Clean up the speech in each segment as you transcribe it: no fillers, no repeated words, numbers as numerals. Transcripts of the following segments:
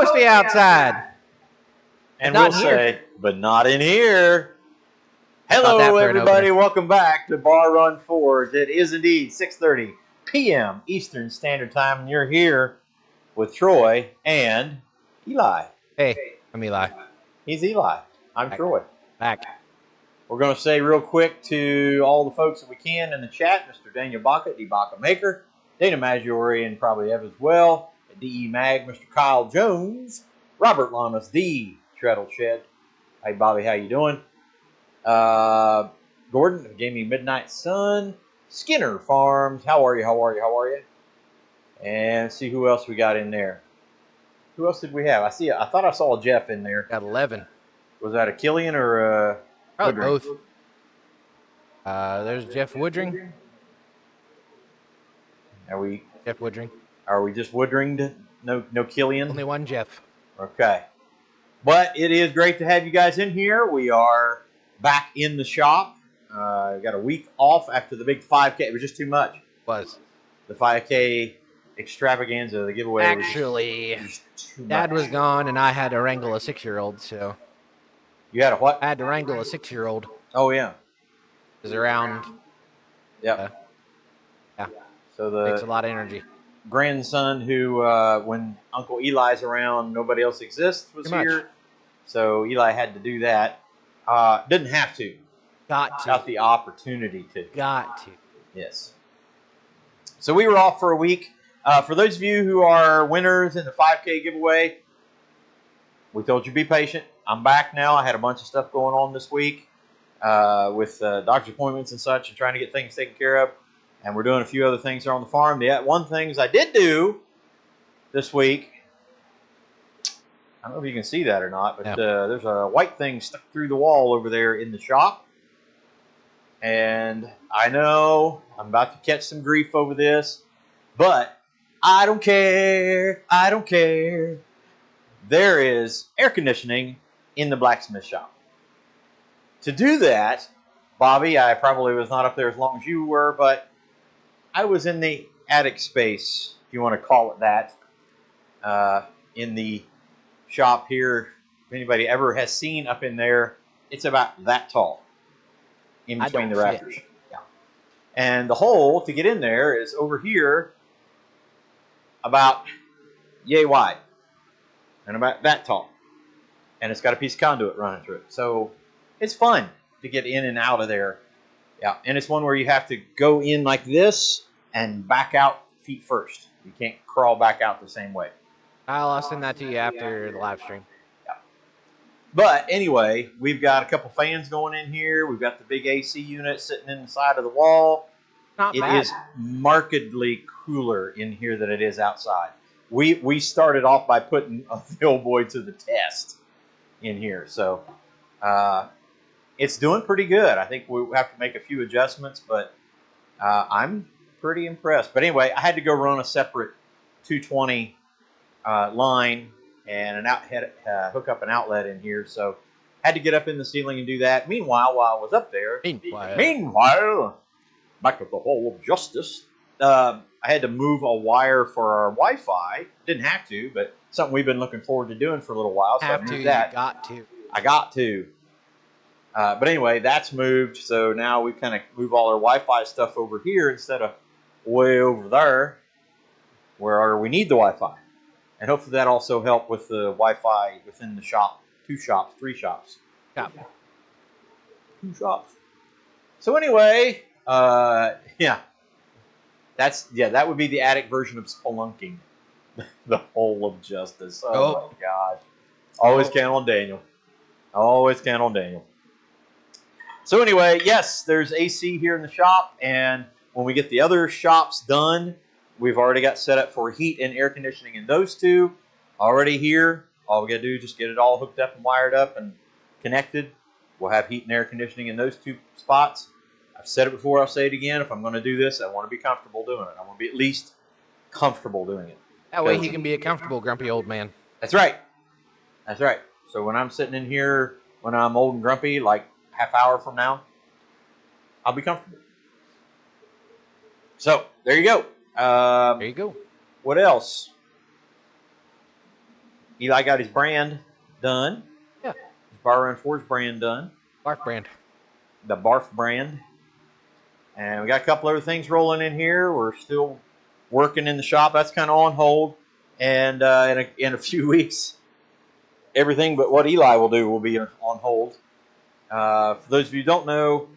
toasty outside. And we'll say, but not in here. Hello, everybody. Welcome back to Bar Run Forge. It is indeed 6:30 p.m. Eastern Standard Time, and you're here with Troy and Eli. Hey, I'm Eli. He's Eli. I'm Troy. Back. We're going to say real quick to all the folks that we can in the chat, Mr. Daniel Baca, D. Baca Maker, Dana Maggiore, and probably Ev as well, DE Mag, Mr. Kyle Jones, Robert Lamas, The Treadle Shed. Hey, Bobby, how you doing? Gordon, Jamie Midnight Sun, Skinner Farms, how are you? And see who else we got in there. Who else did we have? I thought I saw a Jeff in there. Got 11. Was that a Killian or probably both. There's Jeff Woodring. Jeff Woodring. Are we just Woodring? No Killian? Only one Jeff. Okay. But it is great to have you guys in here. We are back in the shop. We got a week off after the big 5K. It was just too much. The 5K extravaganza, the giveaway. Actually, Dad was gone, and I had to wrangle a 6-year-old. So you had a what? I had to wrangle a 6-year-old. Oh yeah. Is around. Yeah. Yeah. So the takes a lot of energy. Grandson who, when Uncle Eli's around, nobody else exists, was here. So Eli had to do that. Didn't have to. Got to. Got the opportunity to. Got to. Yes. So we were off for a week. For those of you who are winners in the 5K giveaway, we told you be patient. I'm back now. I had a bunch of stuff going on this week with doctor's appointments and such and trying to get things taken care of. And we're doing a few other things here on the farm. The one things I did do this week, I don't know if you can see that or not, but there's a white thing stuck through the wall over there in the shop. And I know I'm about to catch some grief over this, but I don't care. I don't care. There is air conditioning in the blacksmith shop. To do that, Bobby, I probably was not up there as long as you were, but I was in the attic space, if you want to call it that, in the shop here. If anybody ever has seen up in there, it's about that tall in between the rafters. Yeah. And the hole to get in there is over here about yay wide and about that tall. And it's got a piece of conduit running through it. So it's fun to get in and out of there. Yeah, and it's one where you have to go in like this and back out feet first. You can't crawl back out the same way. I'll send that to you after the live stream. Yeah. But anyway, we've got a couple fans going in here. We've got the big AC unit sitting in the side of the wall. Not bad. It is markedly cooler in here than it is outside. We started off by putting the old boy to the test in here. So it's doing pretty good. I think we have to make a few adjustments, but I'm pretty impressed. But anyway, I had to go run a separate 220 line and hook up an outlet in here. So had to get up in the ceiling and do that. Meanwhile, while I was up there, back at the Hall of Justice, I had to move a wire for our Wi-Fi. Didn't have to, but something we've been looking forward to doing for a little while. So I moved that. I got to. But anyway, that's moved. So now we kind of move all our Wi-Fi stuff over here instead of way over there where we need the Wi-Fi. And hopefully that also helped with the Wi-Fi within the shop. 3 shops. Yeah. 2 shops. So anyway, that would be the attic version of spelunking. The Hole of Justice. Oh my gosh. Always count on Daniel. Always count on Daniel. So anyway, yes, there's AC here in the shop, and when we get the other shops done, we've already got set up for heat and air conditioning in those two. Already here. All we got to do is just get it all hooked up and wired up and connected. We'll have heat and air conditioning in those 2 spots. I've said it before, I'll say it again. If I'm going to do this, I want to be comfortable doing it. I want to be at least comfortable doing it. That way he can be a comfortable, grumpy old man. That's right. That's right. So when I'm sitting in here, when I'm old and grumpy, like half hour from now, I'll be comfortable. So there you go. There you go. What else? Eli got his brand done. Yeah. His Bar Run 4's brand done. Barf brand. The Barf brand. And we got a couple other things rolling in here. We're still working in the shop. That's kind of on hold. And in a few weeks, everything but what Eli will do will be on hold. For those of you who don't know,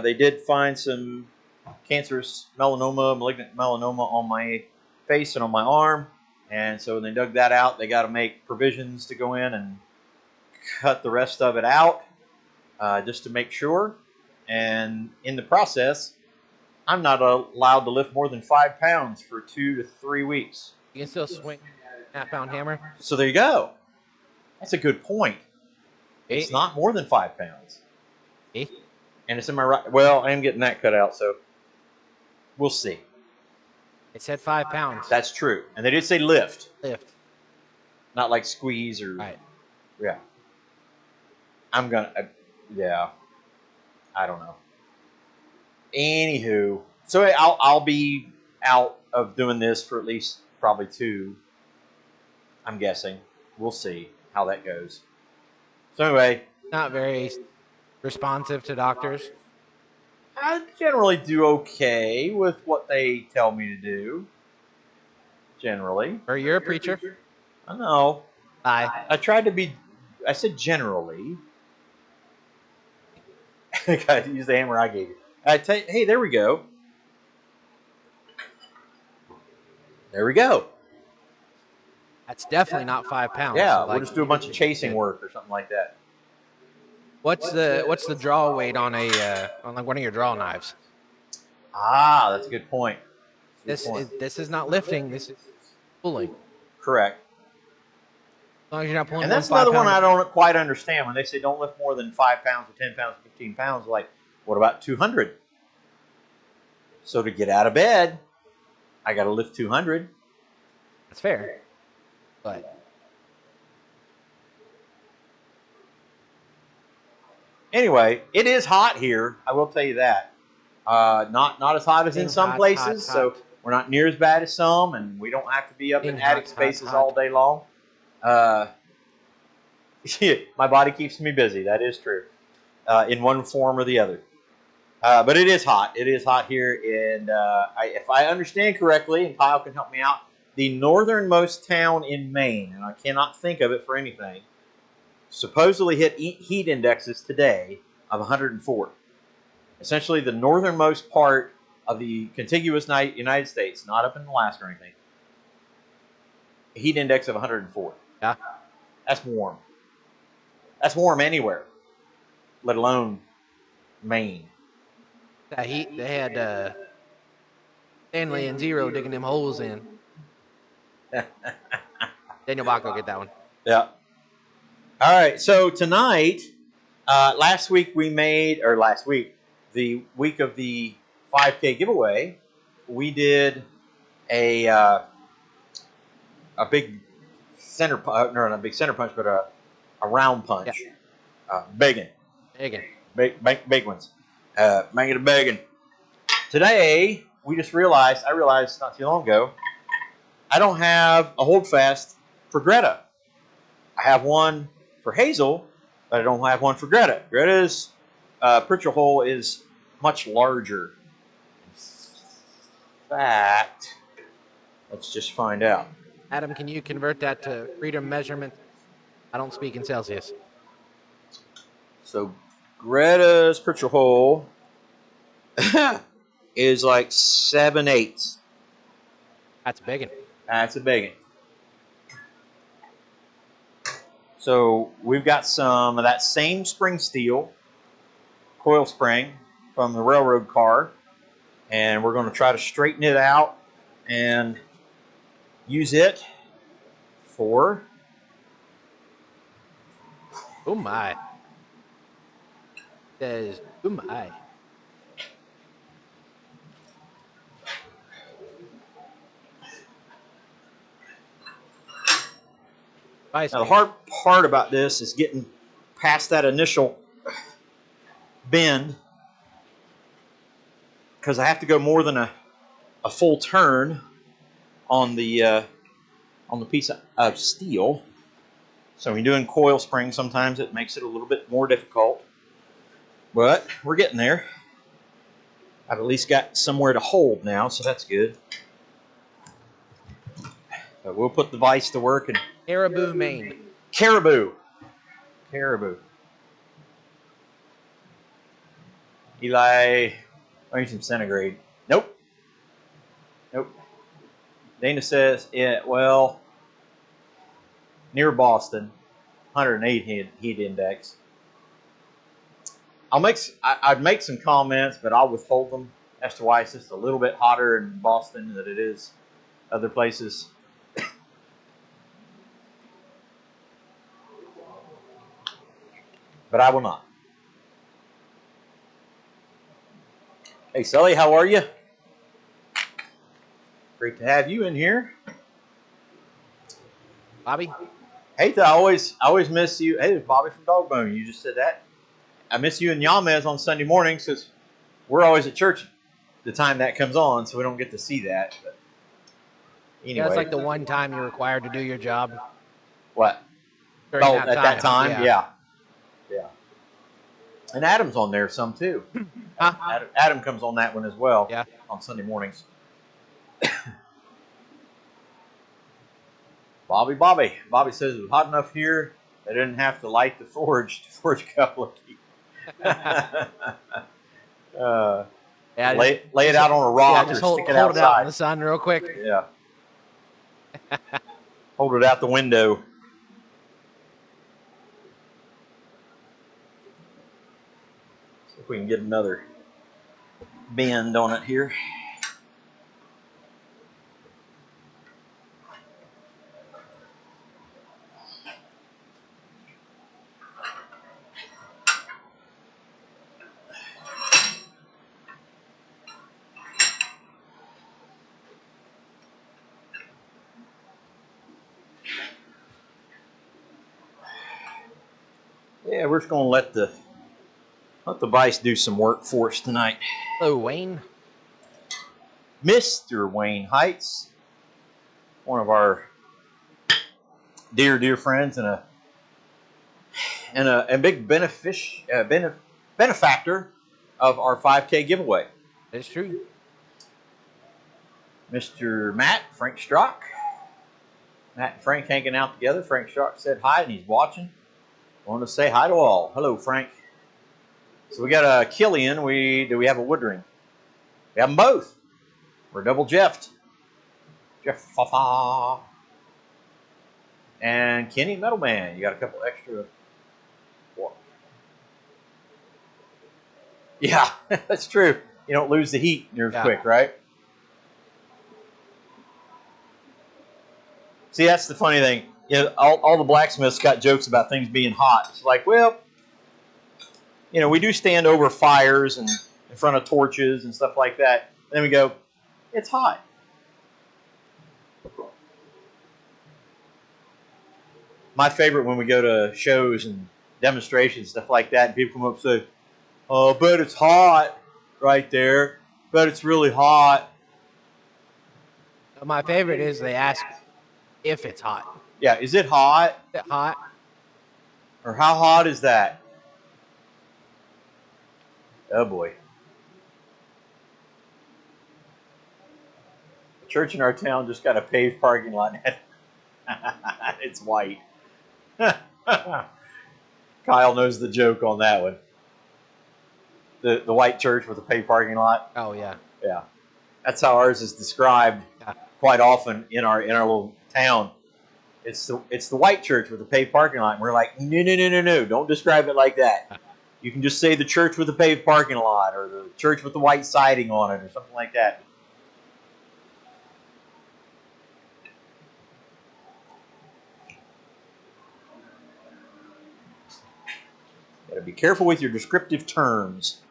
they did find some cancerous melanoma, malignant melanoma on my face and on my arm. And so when they dug that out, they got to make provisions to go in and cut the rest of it out just to make sure. And in the process, I'm not allowed to lift more than 5 pounds for 2 to 3 weeks. You can still swing a half-pound hammer. So there you go. That's a good point. It's not more than 5 pounds. And it's in my right. Well, I am getting that cut out, so we'll see. It said 5 pounds. That's true. And they did say lift. Lift. Not like squeeze or. Right. Yeah. I'm going to. Yeah. I don't know. Anywho. So I'll be out of doing this for at least probably 2. I'm guessing. We'll see how that goes. So anyway. Not very responsive to doctors. I generally do okay with what they tell me to do. Generally. Or you're a preacher. I know. I tried to be. I said generally. I got to use the hammer I gave you. Hey, there we go. There we go. That's definitely not 5 pounds. Yeah, so we'll just do a bunch of chasing work or something like that. What's the draw weight on on like one of your draw knives? Ah, that's a good point. This is not lifting. This is pulling. Correct. As long as you're not pulling. And that's another one I don't quite understand when they say don't lift more than 5 pounds or 10 pounds, 15 pounds. Like, what about 200? So to get out of bed, I got to lift 200. That's fair, but anyway, it is hot here. I will tell you that. Not as hot as in some places, so we're not near as bad as some, and we don't have to be up in attic spaces all day long. My body keeps me busy. That is true, in one form or the other. But it is hot. It is hot here, and if I understand correctly, and Kyle can help me out, the northernmost town in Maine, and I cannot think of it for anything, supposedly hit heat indexes today of 104. Essentially, the northernmost part of the contiguous United States, not up in Alaska or anything, heat index of 104. Yeah. That's warm. That's warm anywhere, let alone Maine. That heat, they had Stanley and Zero digging them holes in. Daniel Bach will get that one. Yeah. All right, so tonight, last week, the week of the 5K giveaway, we did a big center punch, not a big center punch, but a round punch. Yeah. Big ones. Make it a big one. Today, I realized not too long ago, I don't have a holdfast for Greta. I have one for Hazel, but I don't have one for Greta. Greta's pritchel hole is much larger. In fact, let's just find out. Adam, can you convert that to freedom measurement? I don't speak in Celsius. So Greta's pritchel hole is like 7/8. That's a big one. That's a big one. So we've got some of that same spring steel coil spring from the railroad car, and we're going to try to straighten it out and use it for. Oh my! Says oh my. Now, the hard part about this is getting past that initial bend, because I have to go more than a full turn on the piece of steel. So when you're doing coil springs, sometimes it makes it a little bit more difficult. But we're getting there. I've at least got somewhere to hold now, so that's good. But we'll put the vise to work. And Caribou, Maine. Caribou. Eli, some centigrade. Nope. Dana says, yeah, well, near Boston, 108 heat index. I'd make some comments, but I'll withhold them as to why it's just a little bit hotter in Boston than it is other places. But I will not. Hey, Sully, how are you? Great to have you in here. Bobby? Hey, I always miss you. Hey, there's Bobby from Dogbone. You just said that. I miss you and Yamez on Sunday mornings because we're always at church the time that comes on, so we don't get to see that. But anyway. Yeah, it's like the one time you're required to do your job. What? During that time? Yeah. And Adam's on there some too. Huh? Adam comes on that one as well. Yeah. On Sunday mornings. Bobby says it was hot enough here they didn't have to light the forge to forge a couple of keys. Lay it out on a rock or stick it outside. Hold it out in the sun real quick. Yeah. Hold it out the window. See if we can get another bend on it here. Yeah, we're just going to let the vise do some work for us tonight. Hello, Wayne. Mr. Wayne Heights, one of our dear friends and a big benefactor of our 5K giveaway. That's true. Mr. Frank Strock. Matt and Frank hanging out together. Frank Strock said hi and he's watching. Want to say hi to all. Hello, Frank. So we got a Killian. Do we have a wood ring? We have them both. We're double Jeffed. Jeff and Kenny Metalman. You got a couple extra. What? Yeah, that's true. You don't lose the heat near as quick, right? See, that's the funny thing. You know, all the blacksmiths got jokes about things being hot. It's like, well, you know, we do stand over fires and in front of torches and stuff like that. And then we go, it's hot. My favorite when we go to shows and demonstrations, stuff like that, and people come up and say, oh, I bet it's hot right there. Bet it's really hot. My favorite is they ask if it's hot. Yeah, is it hot? Is it hot? Or how hot is that? Oh, boy. The church in our town just got a paved parking lot. It's white. Kyle knows the joke on that one. The white church with a paved parking lot. Oh, yeah. Yeah. That's how ours is described quite often in our little town. It's the white church with a paved parking lot. And we're like, no. Don't describe it like that. You can just say the church with a paved parking lot or the church with the white siding on it or something like that. Got to be careful with your descriptive terms.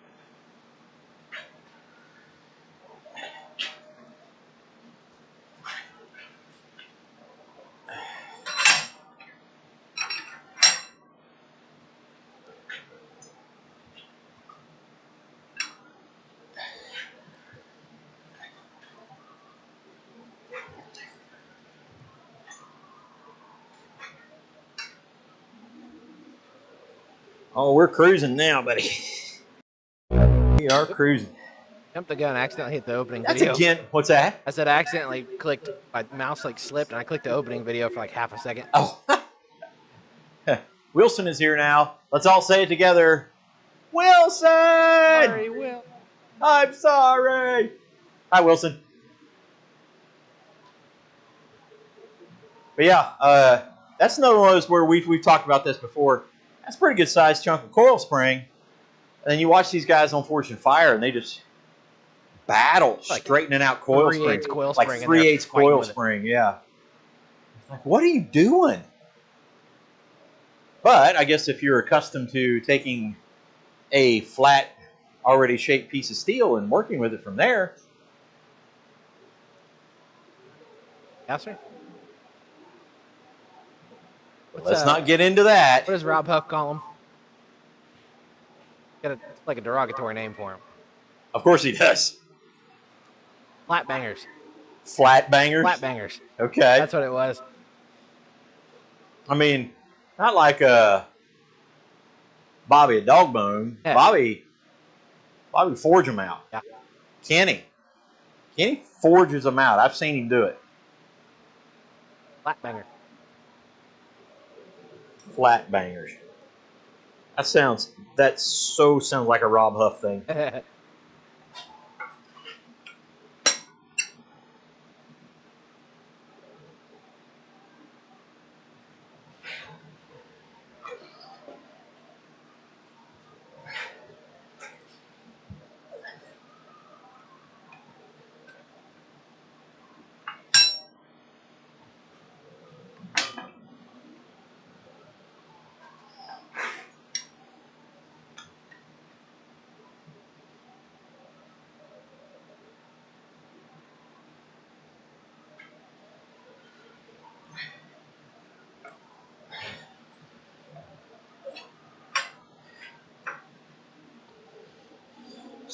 Oh, we're cruising now, buddy. We are cruising. Jumped the gun, accidentally hit the opening That's video. again. What's that? I said I accidentally clicked, my mouse like slipped, and I clicked the opening video for like half a second. Oh. Wilson is here now. Let's all say it together. Wilson! Sorry, Will. I'm sorry. Hi, Wilson. But yeah, that's another one of those where we've talked about this before. That's a pretty good sized chunk of coil spring. And then you watch these guys on Fortune Fire, and they just battle like straightening out coil spring. 3/8 coil like spring. 3/8 coil spring, yeah. Like, what are you doing? But I guess if you're accustomed to taking a flat, already shaped piece of steel and working with it from there. Yes, sir. Let's not get into that. What does Rob Huff call him? It's like a derogatory name for him. Of course he does. Flat bangers. Flat bangers? Flat bangers. Okay. That's what it was. I mean, not like Bobby a dog bone. Yeah. Bobby forge them out. Yeah. Kenny forges them out. I've seen him do it. Flat banger. Flat bangers. That sounds like a Rob Huff thing.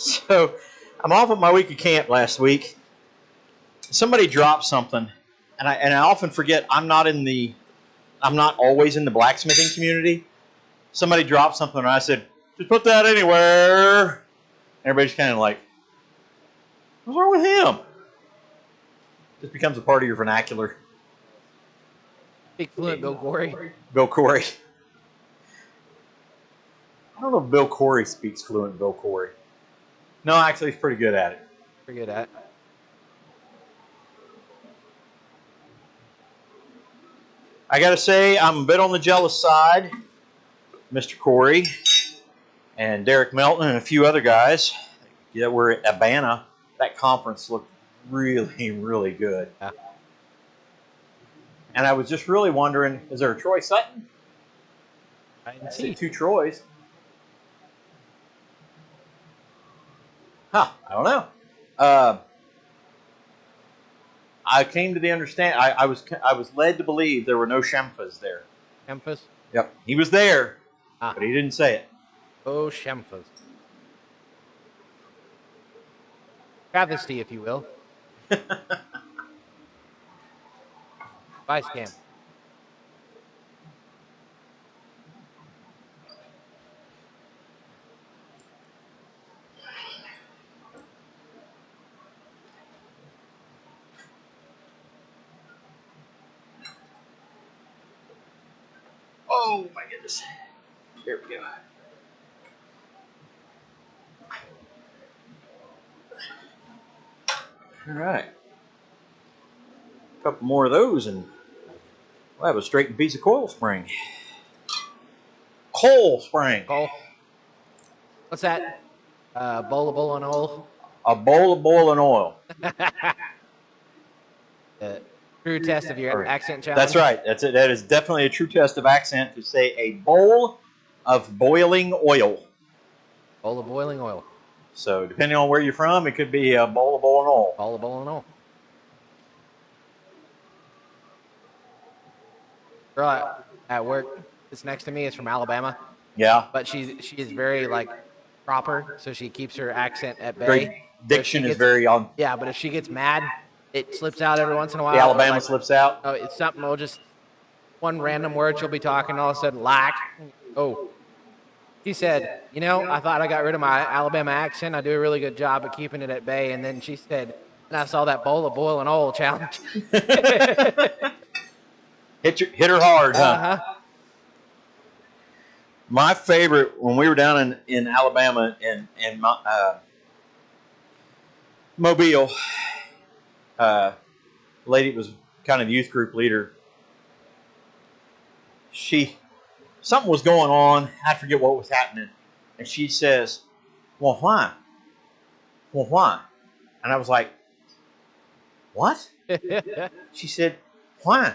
So, I'm off at my week of camp last week. Somebody dropped something, and I often forget I'm not always in the blacksmithing community. Somebody dropped something, and I said, "Just put that anywhere." Everybody's kind of like, "What's wrong with him?" Just becomes a part of your vernacular. Speak fluent, Bill Corey. Bill Corey. I don't know if Bill Corey speaks fluent Bill Corey. No, actually, he's pretty good at it. Pretty good at it. I got to say, I'm a bit on the jealous side. Mr. Corey and Derek Melton and a few other guys that were at Abana. That conference looked really, really good. Yeah. And I was just really wondering, is there a Troy Sutton? I didn't see 2 Troys. Huh, I don't know. I came to the understanding. I was led to believe there were no Shemfas there. Shemfas? Yep, he was there, but he didn't say it. Oh, Shemfas. Travesty, if you will. Vice cam. Oh my goodness. Here we go. All right. A couple more of those and we'll have a straightened piece of coil spring. Coil spring. Coal. What's that? Bowl of boiling oil? A bowl of boiling oil. True test of your accent challenge. That's right. That's it. That is definitely a true test of accent to say a bowl of boiling oil. Bowl of boiling oil. So depending on where you're from, it could be a bowl of boiling oil. Bowl of boiling oil. Girl at work, it's next to me, is from Alabama. Yeah. But she is very like proper, so she keeps her accent at bay. Great diction is very on. Yeah, but if she gets mad, it slips out every once in a while. The Alabama slips out. Oh, it's something. We'll just one random word she'll be talking, all of a sudden, like, oh. She said, you know, I thought I got rid of my Alabama accent. I do a really good job of keeping it at bay. And then she said, and I saw that bowl of boiling oil challenge. Hit her hard, huh? Uh-huh. My favorite, when we were down in Alabama and Mobile, lady was kind of youth group leader. Something was going on. I forget what was happening. And she says, well, why? Well, why? And I was like, what? She said, why?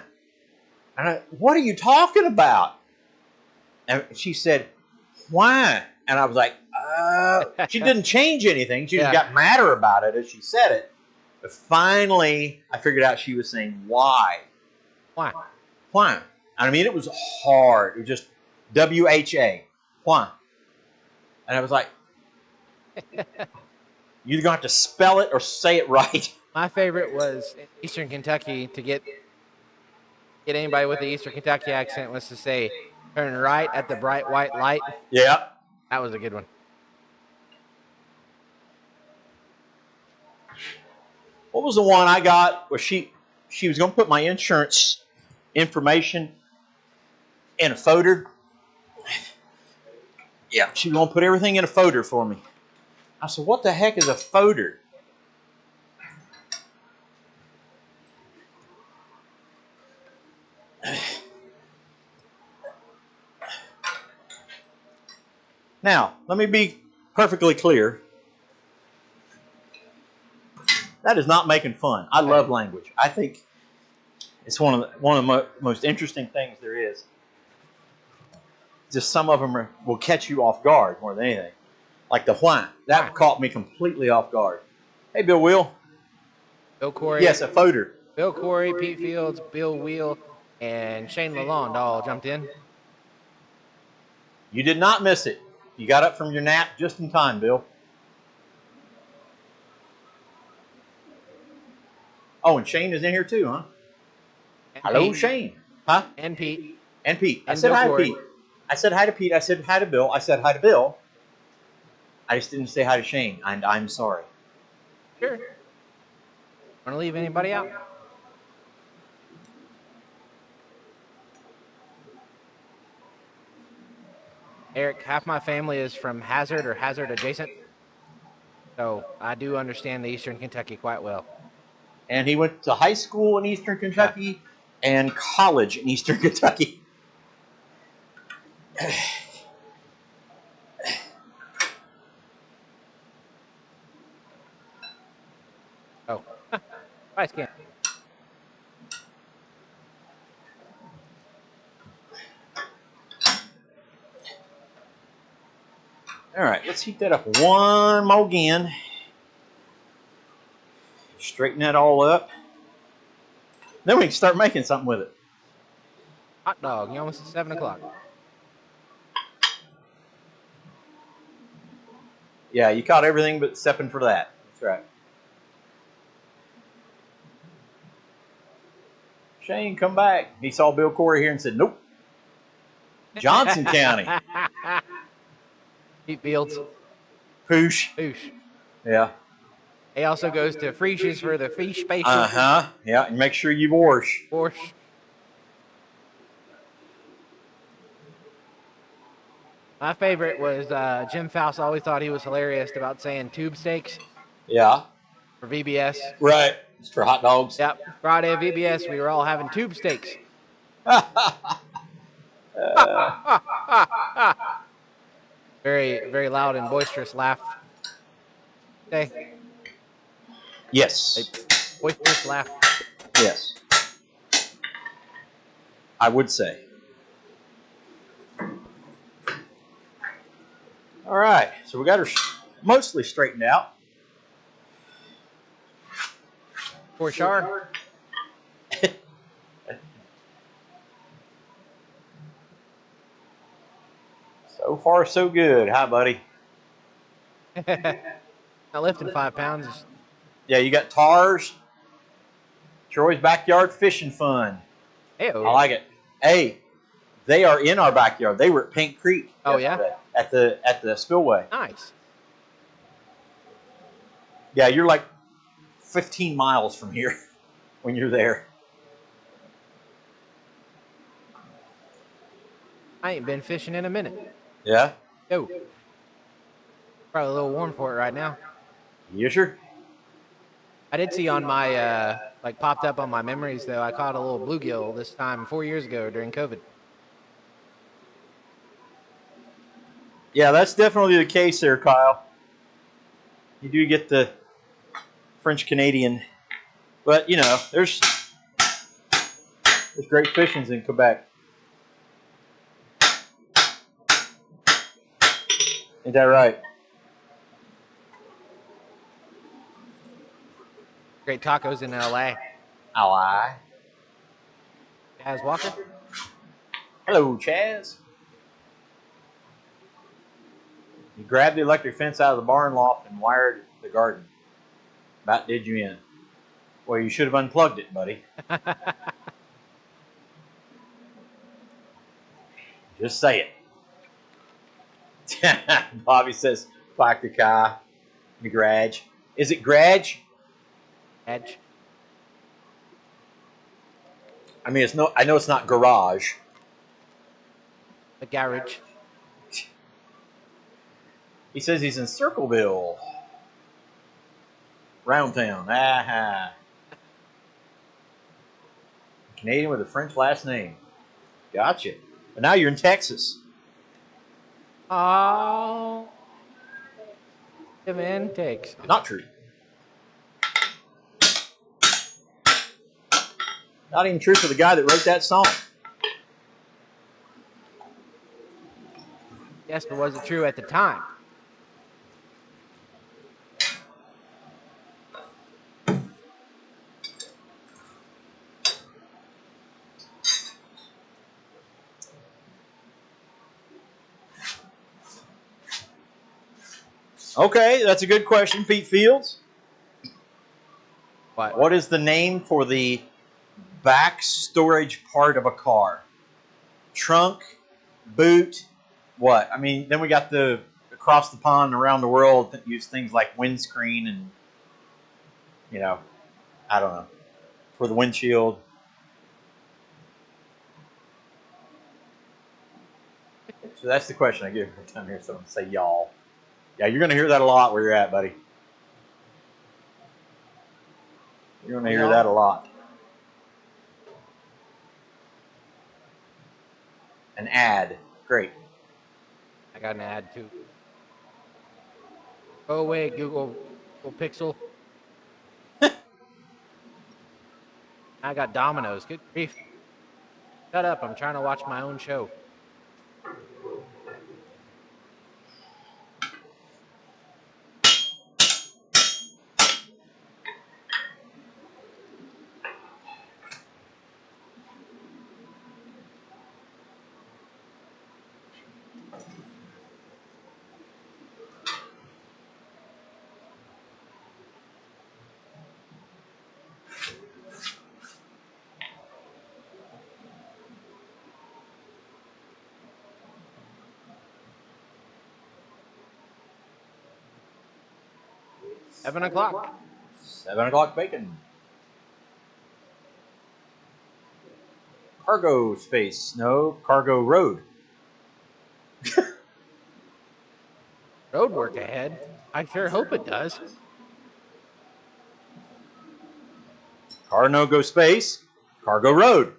And what are you talking about? And she said, why? And I was like, she didn't change anything. She just got madder about it as she said it. But finally, I figured out she was saying, why? Why? Why? And I mean, it was hard. It was just W-H-A. Why? And I was like, you're going to have to spell it or say it right. My favorite was in Eastern Kentucky to get anybody with the Eastern Kentucky accent was to say, turn right at the bright white light. Yeah. That was a good one. What was the one I got where she was going to put my insurance information in a folder? Yeah, she was going to put everything in a folder for me. I said, what the heck is a folder? Now, let me be perfectly clear. That is not making fun. I love language. I think it's one of the most interesting things there is. Just some of them will catch you off guard more than anything. Like the why. That caught me completely off guard. Hey, Bill Wheel. Bill Corey. Yes, a folder. Bill Corey, Pete Fields, Bill Wheel, and Shane Lalonde all jumped in. You did not miss it. You got up from your nap just in time, Bill. Oh, and Shane is in here too, huh? And Hello, Pete. Shane. Huh? And Pete. And Pete. I And said Bill hi Corey. to Pete. I said hi to Pete. I said hi to Bill. I said hi to Bill. I just didn't say hi to Shane, and I'm sorry. Sure. Want to leave anybody out? Eric, half my family is from Hazard or Hazard adjacent. So I do understand the Eastern Kentucky quite well. And he went to high school in Eastern Kentucky and college in Eastern Kentucky. Oh, price can. All right, let's heat that up one more again. Straighten that all up. Then we can start making something with it. Hot dog. You almost at 7 o'clock. Yeah, you caught everything but stepping for that. That's right. Shane, come back. He saw Bill Corey here and said, nope. Johnson County. Pete Fields. Poosh. Boosh. Yeah. He also goes to Frisch's for the fish spatial. Uh-huh. Yeah, and make sure you wash. Borscht. My favorite was Jim Faust always thought he was hilarious about saying tube steaks Yeah. for VBS. Right. It's for hot dogs. Yep. Friday at VBS, we were all having tube steaks. Very, very loud and boisterous laugh. Okay. Yes. A boisterous laugh. Yes. I would say. All right. So we got her mostly straightened out. For sure. So far, so good. Hi, buddy. Not lifting 5 pounds. Yeah, you got tars. Troy's backyard fishing fun. Hey-o. I like it. Hey, they are in our backyard. They were at Pink Creek. Oh, yesterday. yeah? at the spillway. Nice. Yeah, you're like 15 miles from here when you're there. I ain't been fishing in a minute. Yeah? Yo. Probably a little warm for it right now. You sure? I did see on my, like popped up on my memories though, I caught a little bluegill this time 4 years ago during COVID. Yeah, that's definitely the case there, Kyle. You do get the French Canadian. But, you know, there's great fishings in Quebec. Ain't that right? Great tacos in LA. Ally. Chaz Walker. Hello, Chaz. You grabbed the electric fence out of the barn loft and wired the garden. About did you in. Well, you should have unplugged it, buddy. Just say it. Bobby says, "Park the car in the garage." Is it garage? Edge. I mean, it's no. I know it's not garage. The garage. He says he's in Circleville, Round Town. Aha. Canadian with a French last name. Gotcha. But now you're in Texas. Oh. The man takes. Not true. Not even true for the guy that wrote that song. Yes, but was it true at the time? Okay, that's a good question, Pete Fields. What? What is the name for the back storage part of a car? Trunk, boot, what? I mean, then we got the across the pond around the world that use things like windscreen and, you know, I don't know, for the windshield. So that's the question I give every time I hear someone say y'all. Yeah, you're going to hear that a lot where you're at, buddy. You're going to hear that a lot. An ad. Great. I got an ad too. Go away, Google Pixel. I got Domino's. Good grief. Shut up. I'm trying to watch my own show. Seven o'clock. 7 o'clock bacon. Cargo space. No, cargo road. Road work ahead. I sure hope it does. Car no go space. Cargo road.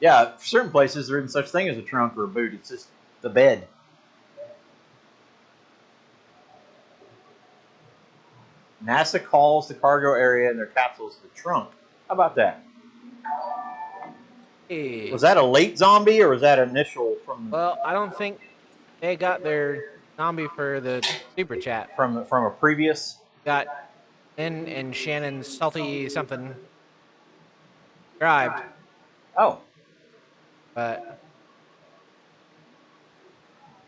Yeah, for certain places there isn't such thing as a trunk or a boot. It's just the bed. NASA calls the cargo area in their capsules the trunk. How about that? Hey. Was that a late zombie or was that initial from? Well, I don't think they got their zombie for the super chat. From a previous? Got Lynn and Shannon's salty something described, Oh, but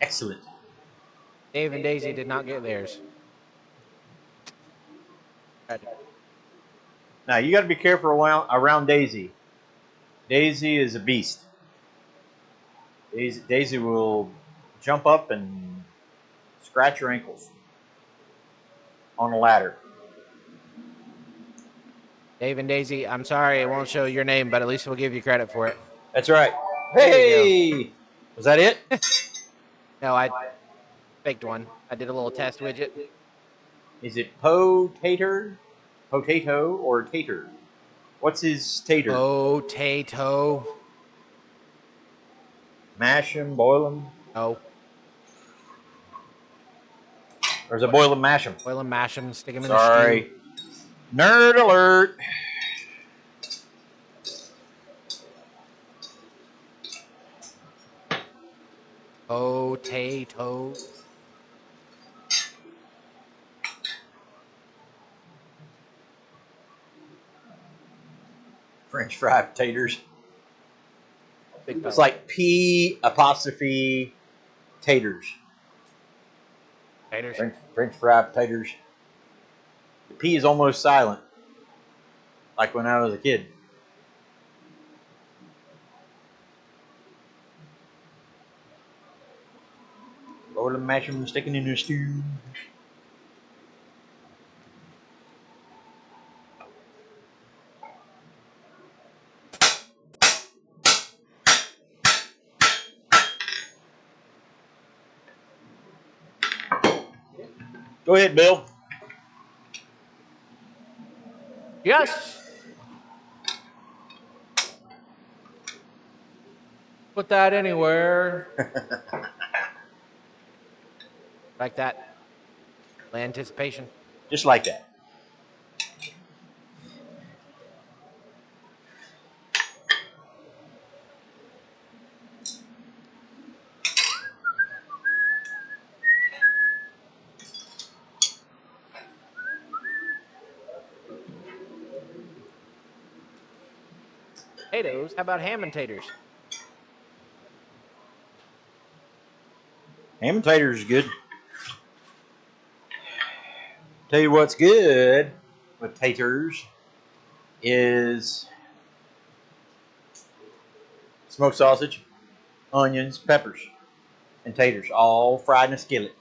excellent. Dave and Daisy did not get theirs. Now you got to be careful around Daisy. Daisy is a beast. Daisy will jump up and scratch your ankles on a ladder. Dave and Daisy, I'm sorry it won't show your name, but at least we'll give you credit for it. That's right. There you Hey! Was that it? No, I faked one. I did a little test widget. Is it potato, or tater? What's his tater? Potato. Mash him, boil him? Oh. Or is it boil him, mash him? Boil them, mash them, stick them in the Sorry. stew. Nerd alert. Potato. French fry potatoes. Big It's fella. like P apostrophe taters. Taters. French fry potatoes. The P is almost silent. Like when I was a kid. Boil them, mash them, sticking in the stew. Go ahead, Bill. Yes. Put that anywhere. Like that. Anticipation. Just like that. Potatoes. How about ham and taters? Ham and taters is good. Tell you what's good with taters is smoked sausage, onions, peppers, and taters, all fried in a skillet.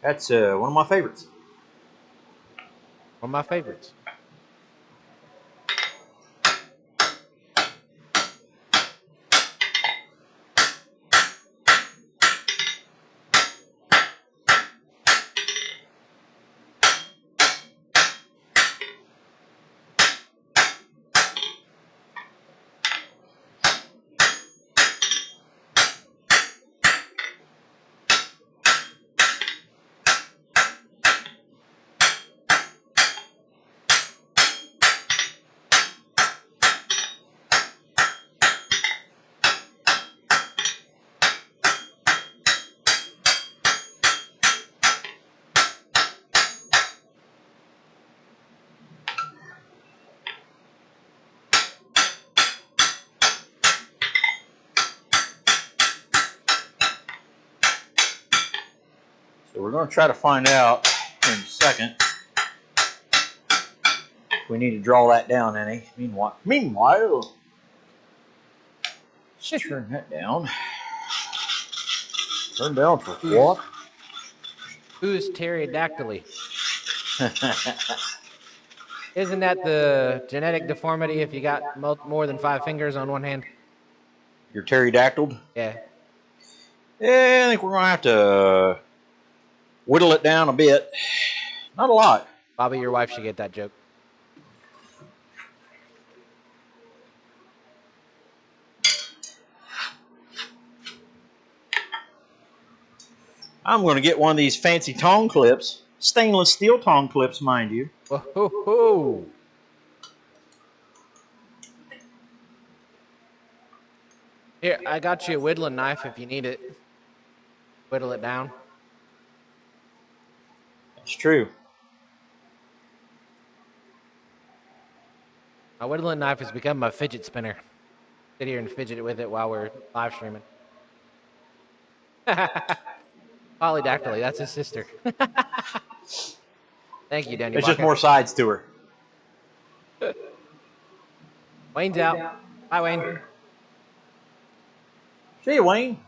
That's one of my favorites. One of my favorites. So we're going to try to find out here in a second if we need to draw that down any. Meanwhile, let's turn that down. Turn down for what? Who's pterodactyly? Isn't that the genetic deformity if you got more than 5 fingers on one hand? You're pterodactyled? Yeah. Yeah, I think we're going to have to whittle it down a bit. Not a lot. Bobby, your wife should get that joke. I'm going to get one of these fancy tong clips. Stainless steel tong clips, mind you. Whoa. Here, I got you a whittling knife if you need it. Whittle it down. It's true. My whittling knife has become my fidget spinner. Sit here and fidget with it while we're live streaming. Polydactyly, that's his sister. Thank you, Danny. There's just more sides to her. Wayne's out. Bye, Wayne. See you, Wayne.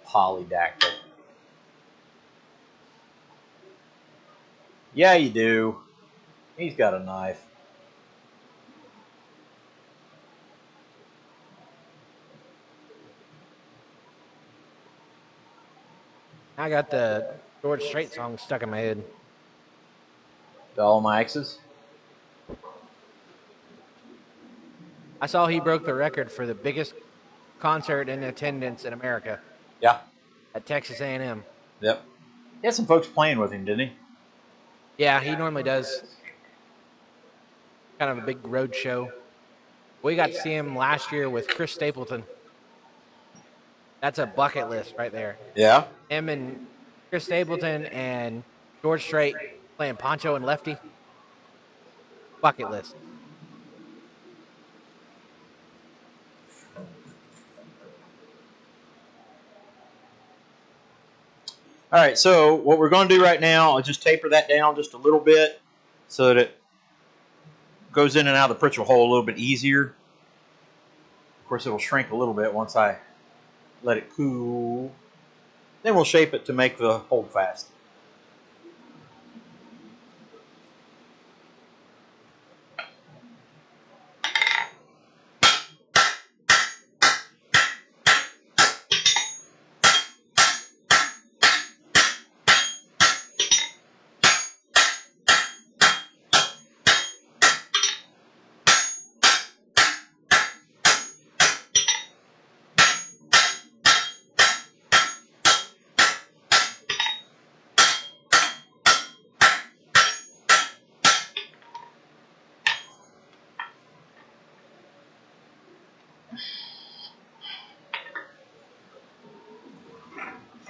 Polydactyl. Yeah, you do. He's got a knife. I got the George Strait song stuck in my head. All my exes. I saw he broke the record for the biggest concert in attendance in America Yeah. at Texas A&M. Yep. He had some folks playing with him, didn't he? Yeah, he normally does kind of a big road show. We got to see him last year with Chris Stapleton. That's a bucket list right there. Yeah. Him and Chris Stapleton and George Strait playing Poncho and Lefty. Bucket list. All right, so what we're going to do right now, I'll just taper that down just a little bit so that it goes in and out of the Pritchell hole a little bit easier. Of course, it'll shrink a little bit once I let it cool. Then we'll shape it to make the hold fast.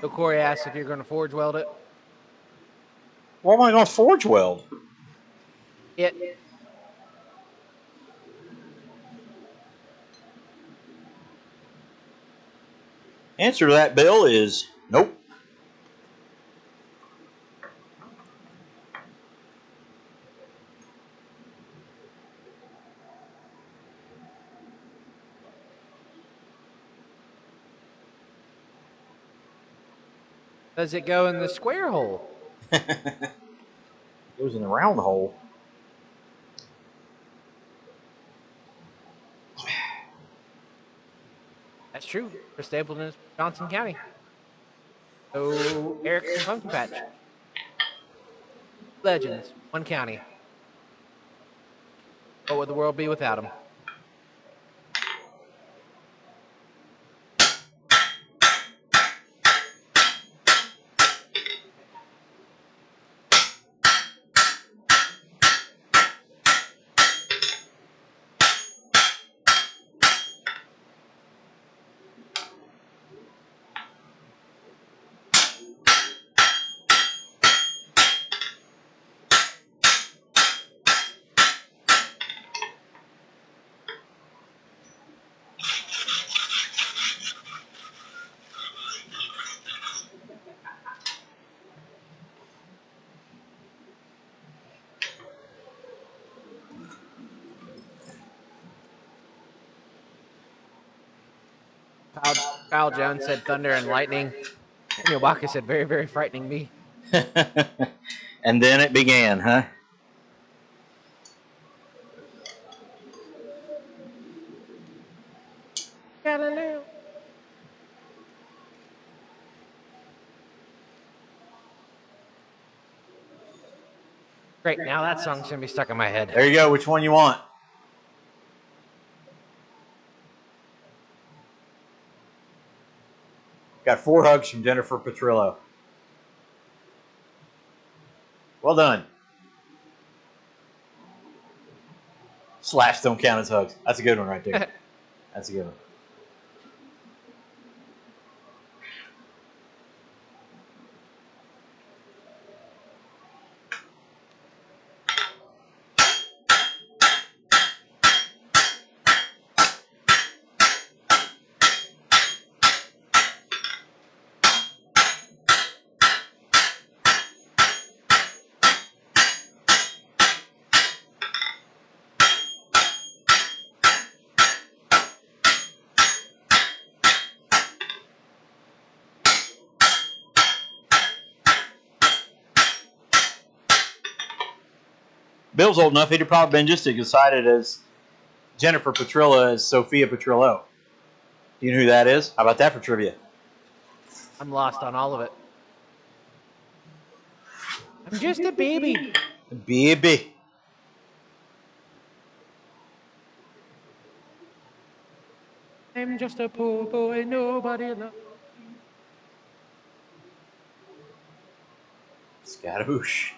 So Corey asked if you're going to forge weld it. What am I going to forge weld? It. Answer to that, Bill, is nope. Does it go in the square hole? It goes in the round hole. That's true. Chris Stapleton is Johnson County. So Eric from Pumpkin Patch. Legends, one county. What would the world be without him? Kyle Jones said thunder and lightning. Daniel Baca said very, very frightening me. And then it began, huh? Galileo. Great, now that song's going to be stuck in my head. There you go. Which one you want? Got 4 hugs from Jennifer Petrillo. Well done. Slaps don't count as hugs. That's a good one right there. That's a good one. Bill's old enough, he'd have probably been just as excited as Jennifer Petrilla as Sophia Petrillo. Do you know who that is? How about that for trivia? I'm lost on all of it. I'm just a baby. Baby. I'm just a poor boy, nobody loves me. Scaramouche.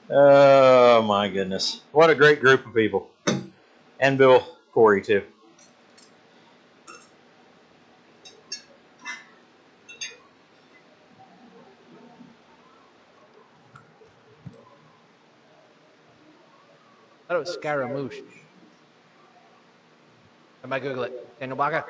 Oh my goodness. What a great group of people. And Bill Corey too. I thought it was Scaramouche. I might Google it. Daniel Baca.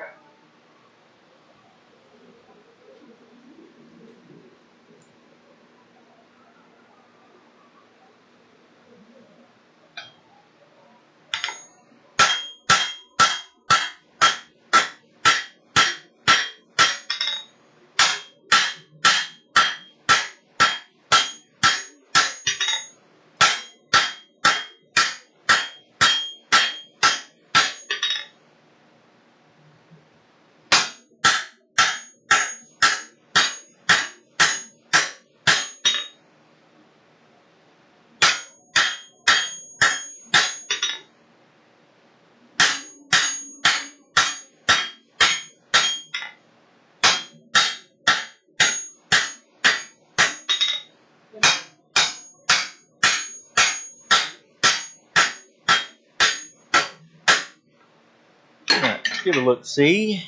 Let's give it a look. See?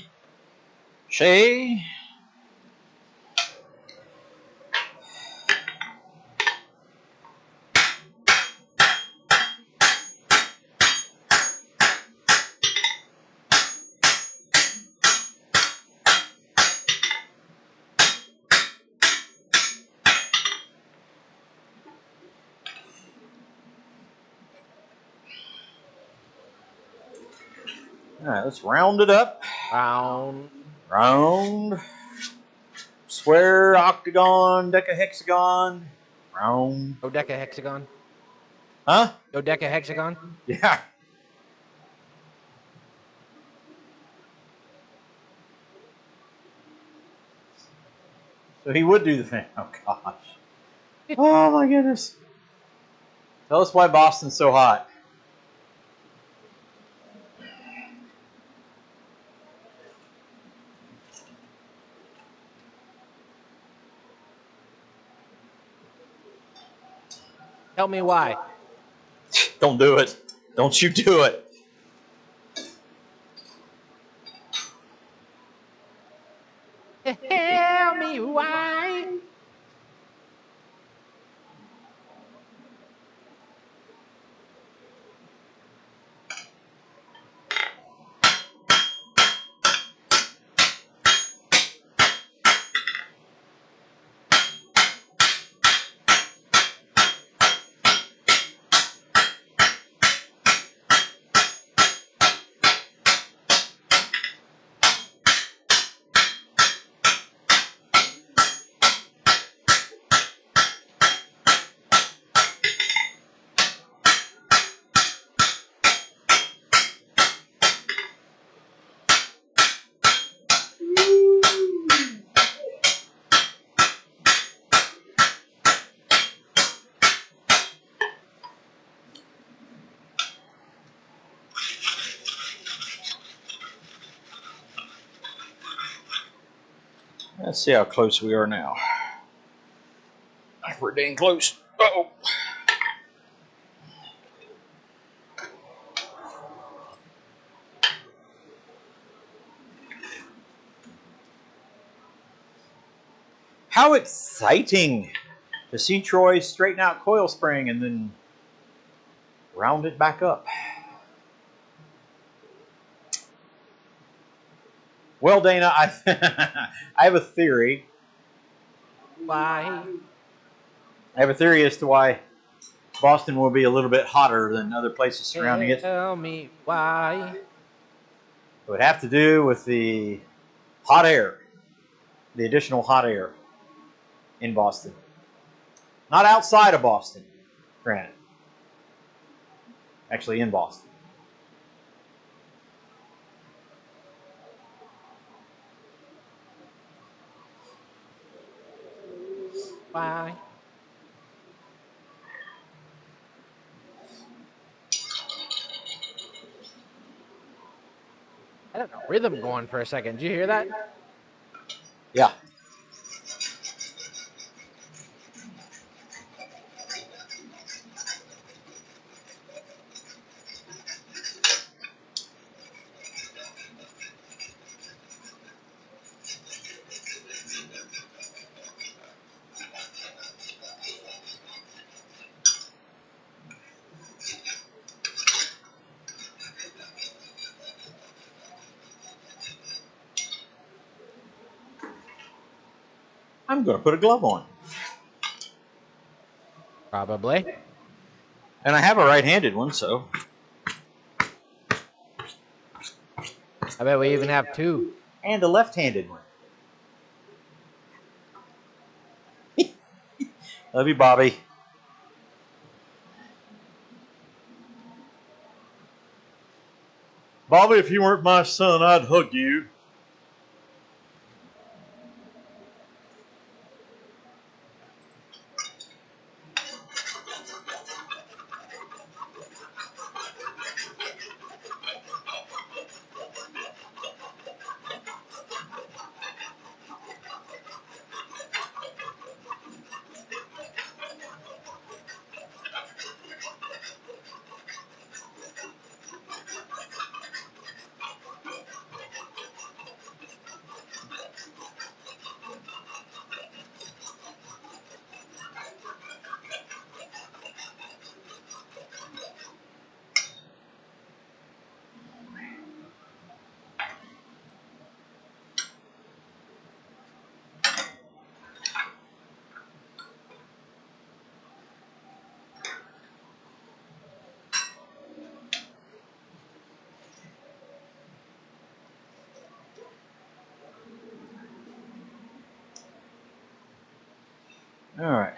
Shay. All right, let's round it up. Round. Round. Square, octagon, decahexagon. Round. Dodecahexagon. Huh? Dodecahexagon. Yeah. So he would do the thing. Oh gosh. Oh my goodness. Tell us why Boston's so hot. Tell me why. Don't do it. Don't you do it. Tell me why. Let's see how close we are now. We're dang close. Uh-oh. How exciting to see Troy straighten out coil spring and then round it back up. Well, Dana, I have a theory. Why? I have a theory as to why Boston will be a little bit hotter than other places surrounding it. Tell me why. It would have to do with the hot air, the additional hot air in Boston. Not outside of Boston, granite. Actually, in Boston. Bye. I had a rhythm going for a second. Did you hear that? Yeah. I'm going to put a glove on. Probably. And I have a right-handed one, so. I bet we even have two. And a left-handed one. Love you, Bobby. Bobby, if you weren't my son, I'd hug you. All right,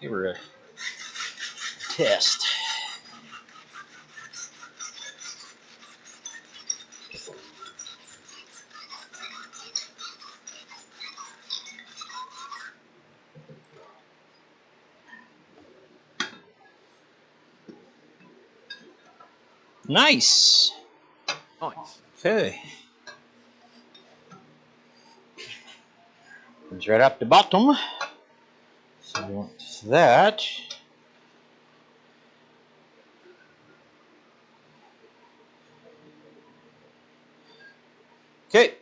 give her a test. Nice. Nice. Okay. Comes right up the bottom. So we want that. Okay.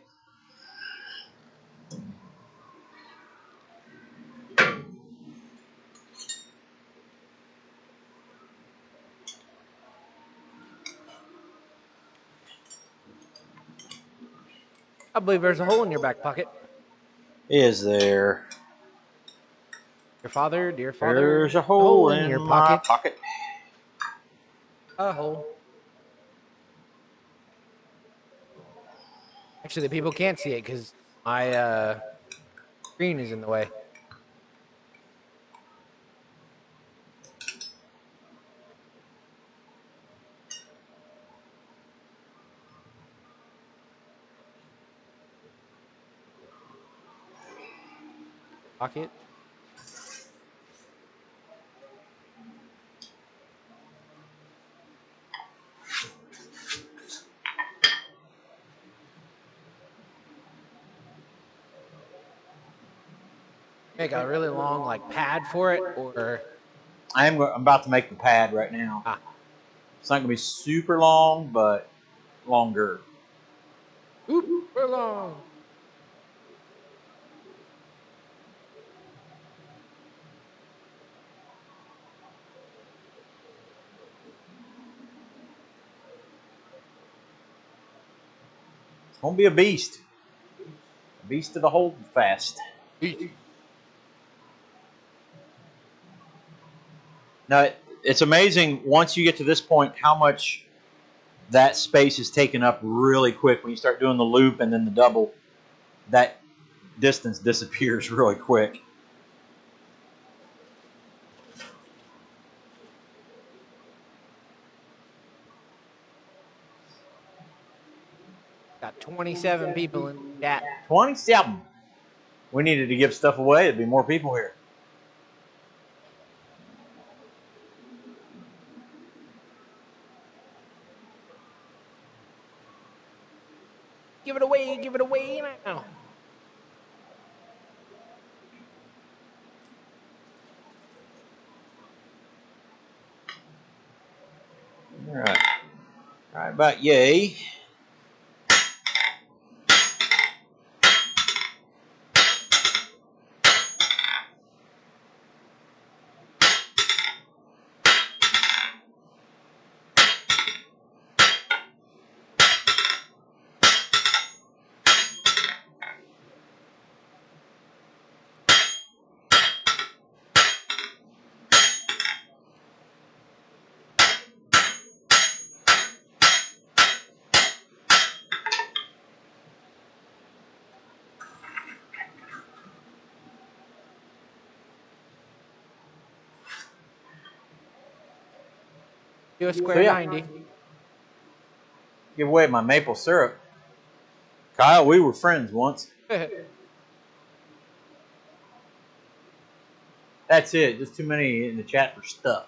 I believe there's a hole in your back pocket. Is there? Dear father, There's a hole in your my pocket. pocket. A hole. Actually, the people can't see it because my screen is in the way. Pocket. Make a really long like pad for it, or I'm about to make the pad right now. It's not going to be super long, but longer. super long. It's going to be a beast. A beast of the hold fast. Now, it's amazing once you get to this point how much that space is taken up really quick. When you start doing the loop and then the double, that distance disappears really quick. Got 27 people in chat. 27. We needed to give stuff away. There'd be more people here. Give it away now. All right. Right about yay. Do a square 90. Give away my maple syrup. Kyle, we were friends once. That's it. Just too many in the chat for stuff.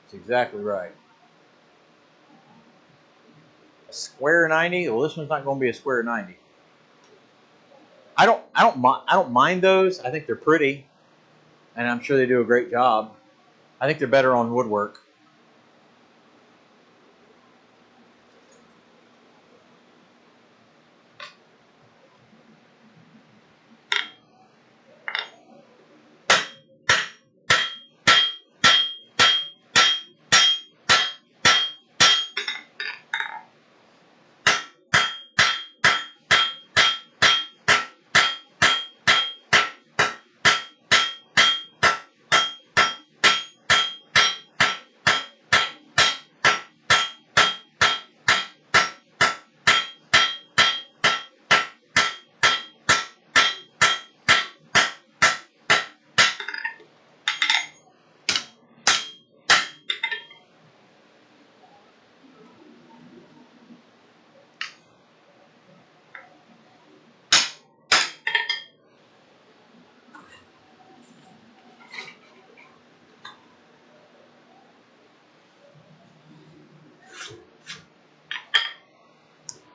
That's exactly right. A square 90? Well, this one's not going to be a square 90. I don't mind those. I think they're pretty, and I'm sure they do a great job. I think they're better on woodwork.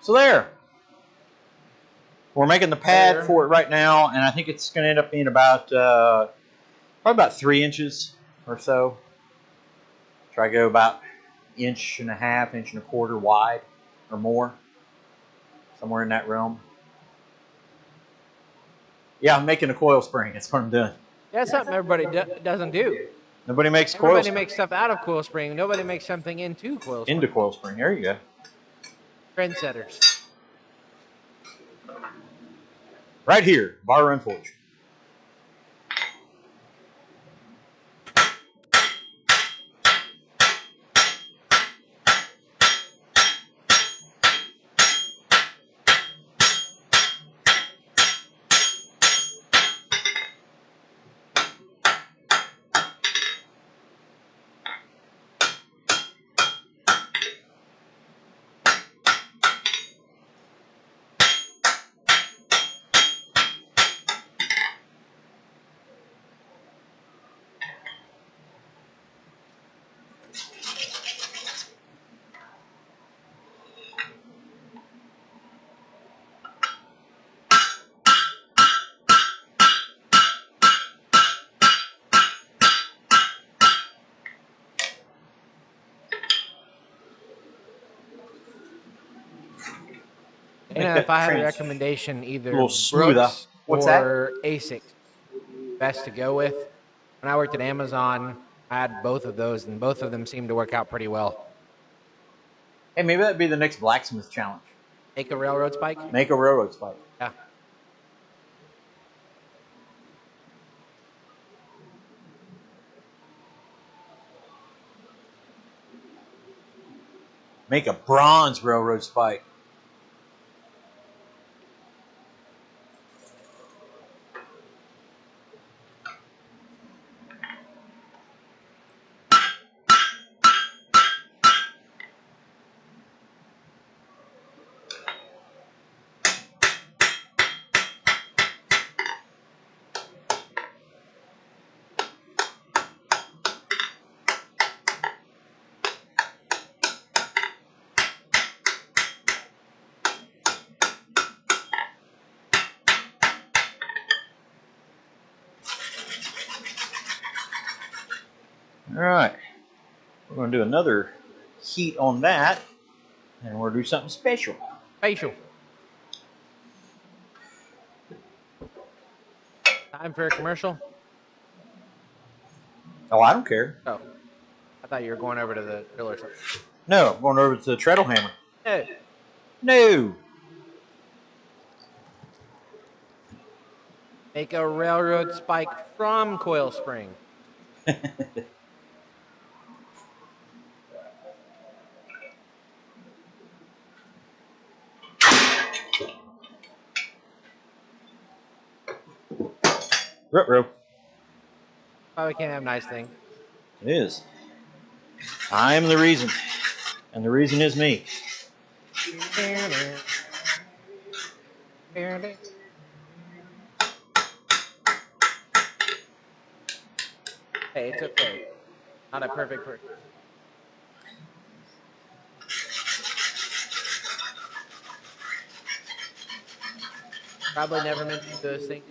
So there. We're making the pad for it right now, and I think it's going to end up being about probably about 3 inches or so. Try to go about 1.5 inches, 1.25 inches wide or more, somewhere in that realm. Yeah, I'm making a coil spring. That's what I'm doing. That's something everybody doesn't do. Nobody makes coil Everybody spring. makes stuff out of coil spring. Nobody makes something into coil spring. Into coil spring. There you go. Trendsetters. Right here, Bar Run Forge. And if I had a recommendation, either Brooks or ASICs, best to go with. When I worked at Amazon, I had both of those, and both of them seemed to work out pretty well. Hey, maybe that'd be the next blacksmith challenge. Make a railroad spike? Make a railroad spike. Yeah. Make a bronze railroad spike. All right. We're going to do another heat on that, and we're going to do something special. Facial. Time for a commercial? Oh, I don't care. Oh, I thought you were going over to the drill or something. No, I'm going over to the treadle hammer. No. No. Make a railroad spike from coil spring. Ruh-roh. Probably can't have nice things. It is. I am the reason. And the reason is me. Hey, it's okay. Not a perfect person. Probably never meant to do those things.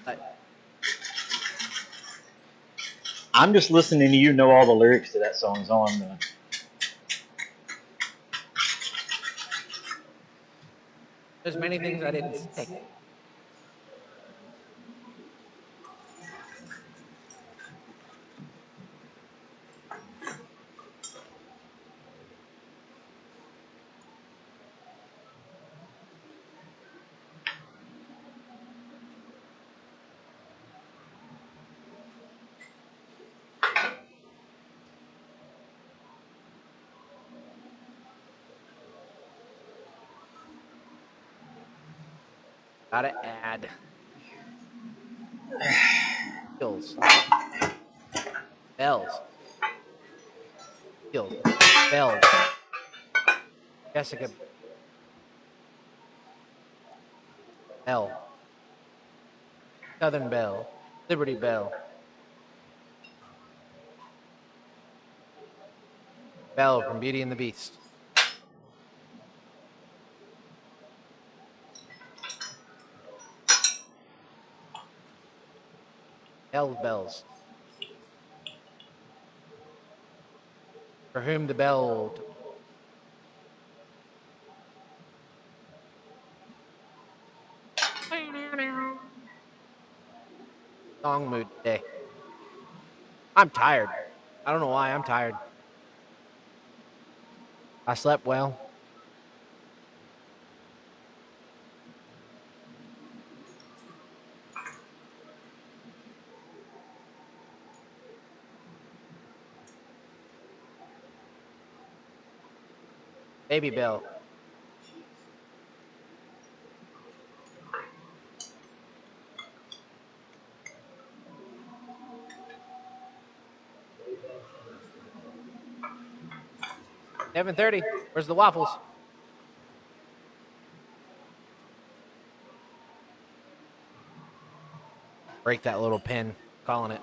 But I'm just listening to you know all the lyrics to that song, so I'm doing. there's many things I didn't say. Gotta add skills, bells, skills, bells. Jessica Bell, Southern Bell, Liberty Bell, Belle from Beauty and the Beast. Hell's bells. For whom the bell. Song mood today. I'm tired. I don't know why I'm tired. I slept well. Baby Bell. $7:30. Where's the waffles? Break that little pin. Calling it.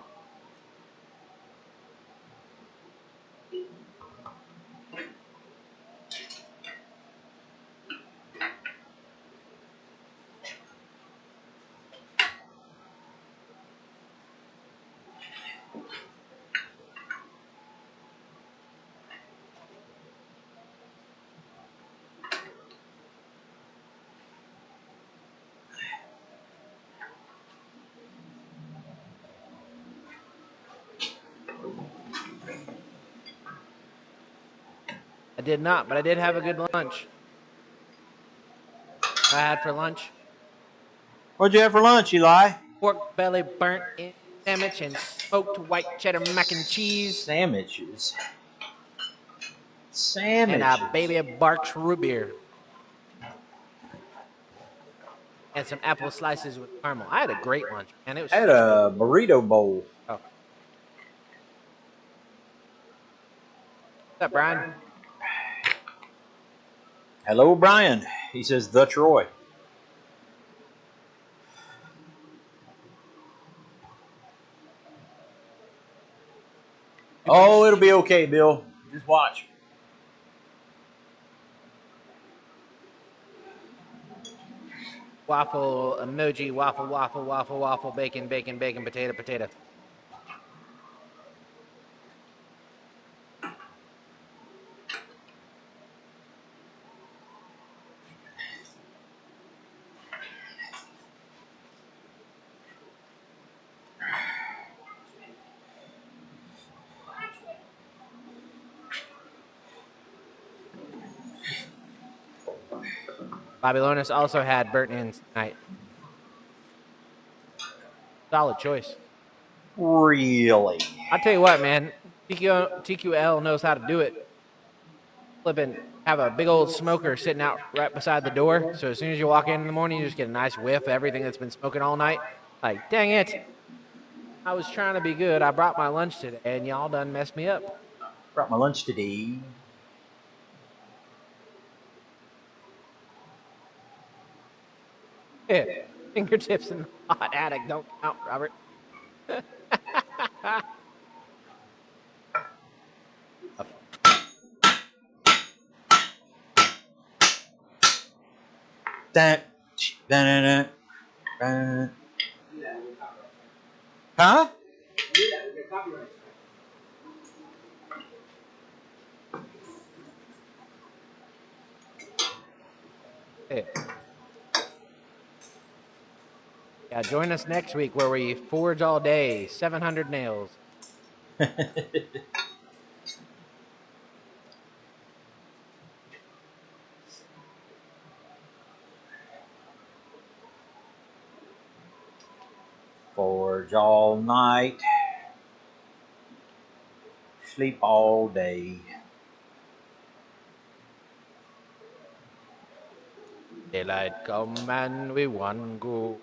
I did not, but I did have a good lunch. I had for lunch What'd you have for lunch, Eli? pork belly burnt in sandwich and smoked white cheddar mac and cheese. Sandwiches. And a Sandwiches. baby Barks root beer. And some apple slices with caramel. I had a great lunch, man. It was I had such a good. a burrito bowl. Oh. What's up, Brian? Hello, Brian. He says, the Troy. Oh, it'll be okay, Bill. Just watch. waffle emoji, waffle, waffle, waffle, waffle, bacon, bacon, bacon, potato, potato. Babylonis also had burnt ends tonight. Solid choice. Really? I'll tell you what, man. TQL knows how to do it. Flipping, have a big old smoker sitting out right beside the door. So as soon as you walk in the morning, you just get a nice whiff of everything that's been smoking all night. Like, dang it. I was trying to be good. I brought my lunch today, and y'all done messed me up. Brought my lunch today. Yeah. Fingertips in the hot attic don't count, Robert. Dun, dun, dun, dun. Huh? Yeah. Yeah, join us next week where we forge all day, 700 nails. Forge all night. Sleep all day. Daylight come and we one go.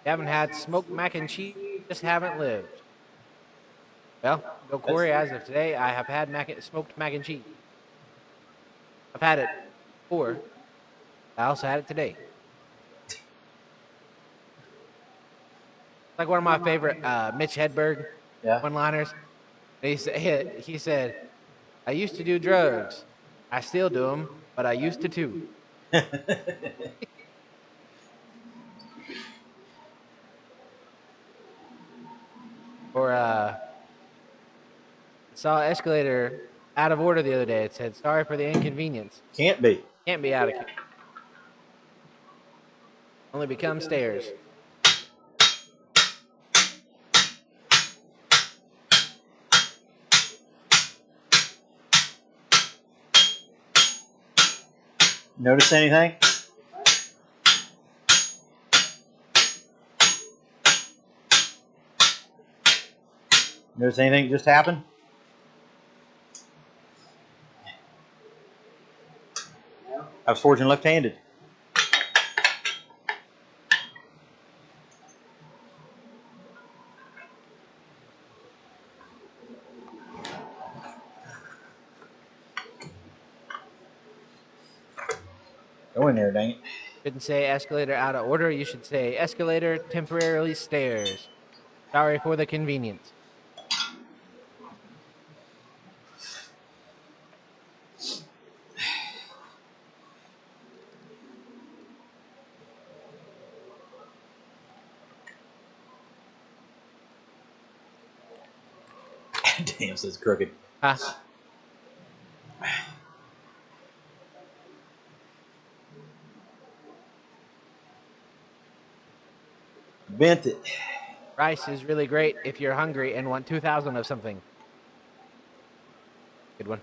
You haven't had smoked mac and cheese, just haven't lived. Well, Bill Corey, as of today, I have had smoked mac and cheese. I've had it before. I also had it today. It's like one of my favorite Mitch Hedberg one-liners. He said, I used to do drugs. I still do them, but I used to too. Or I saw an escalator out of order the other day. It said, sorry for the inconvenience. Can't be. Can't be out of only become stairs. Notice anything? Notice anything just happened? I was forging left-handed. Go in there, dang it. Shouldn't say escalator out of order. You should say escalator temporarily stairs. Sorry for the convenience. Damn, so it's crooked. Huh? Bent it. Rice is really great if you're hungry and want 2,000 of something. Good one.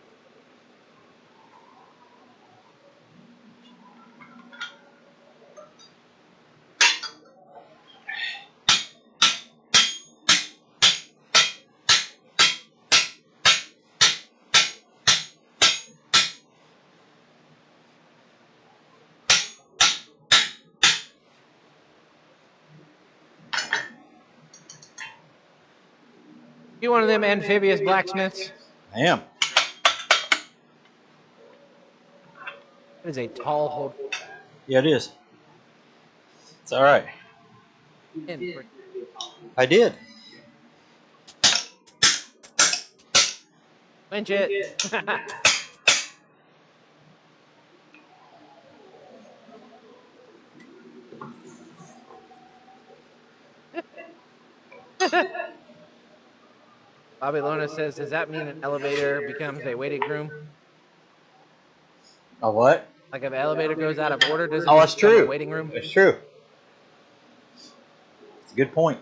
You one of them amphibious blacksmiths? I am. That is a tall hold. Yeah, it is. It's all right. I did. Clinch it. Bobby Lona says, does that mean an elevator becomes a waiting room? A what? Like if an elevator goes out of order, does it Oh, that's become a true. waiting room? It's true. It's a good point.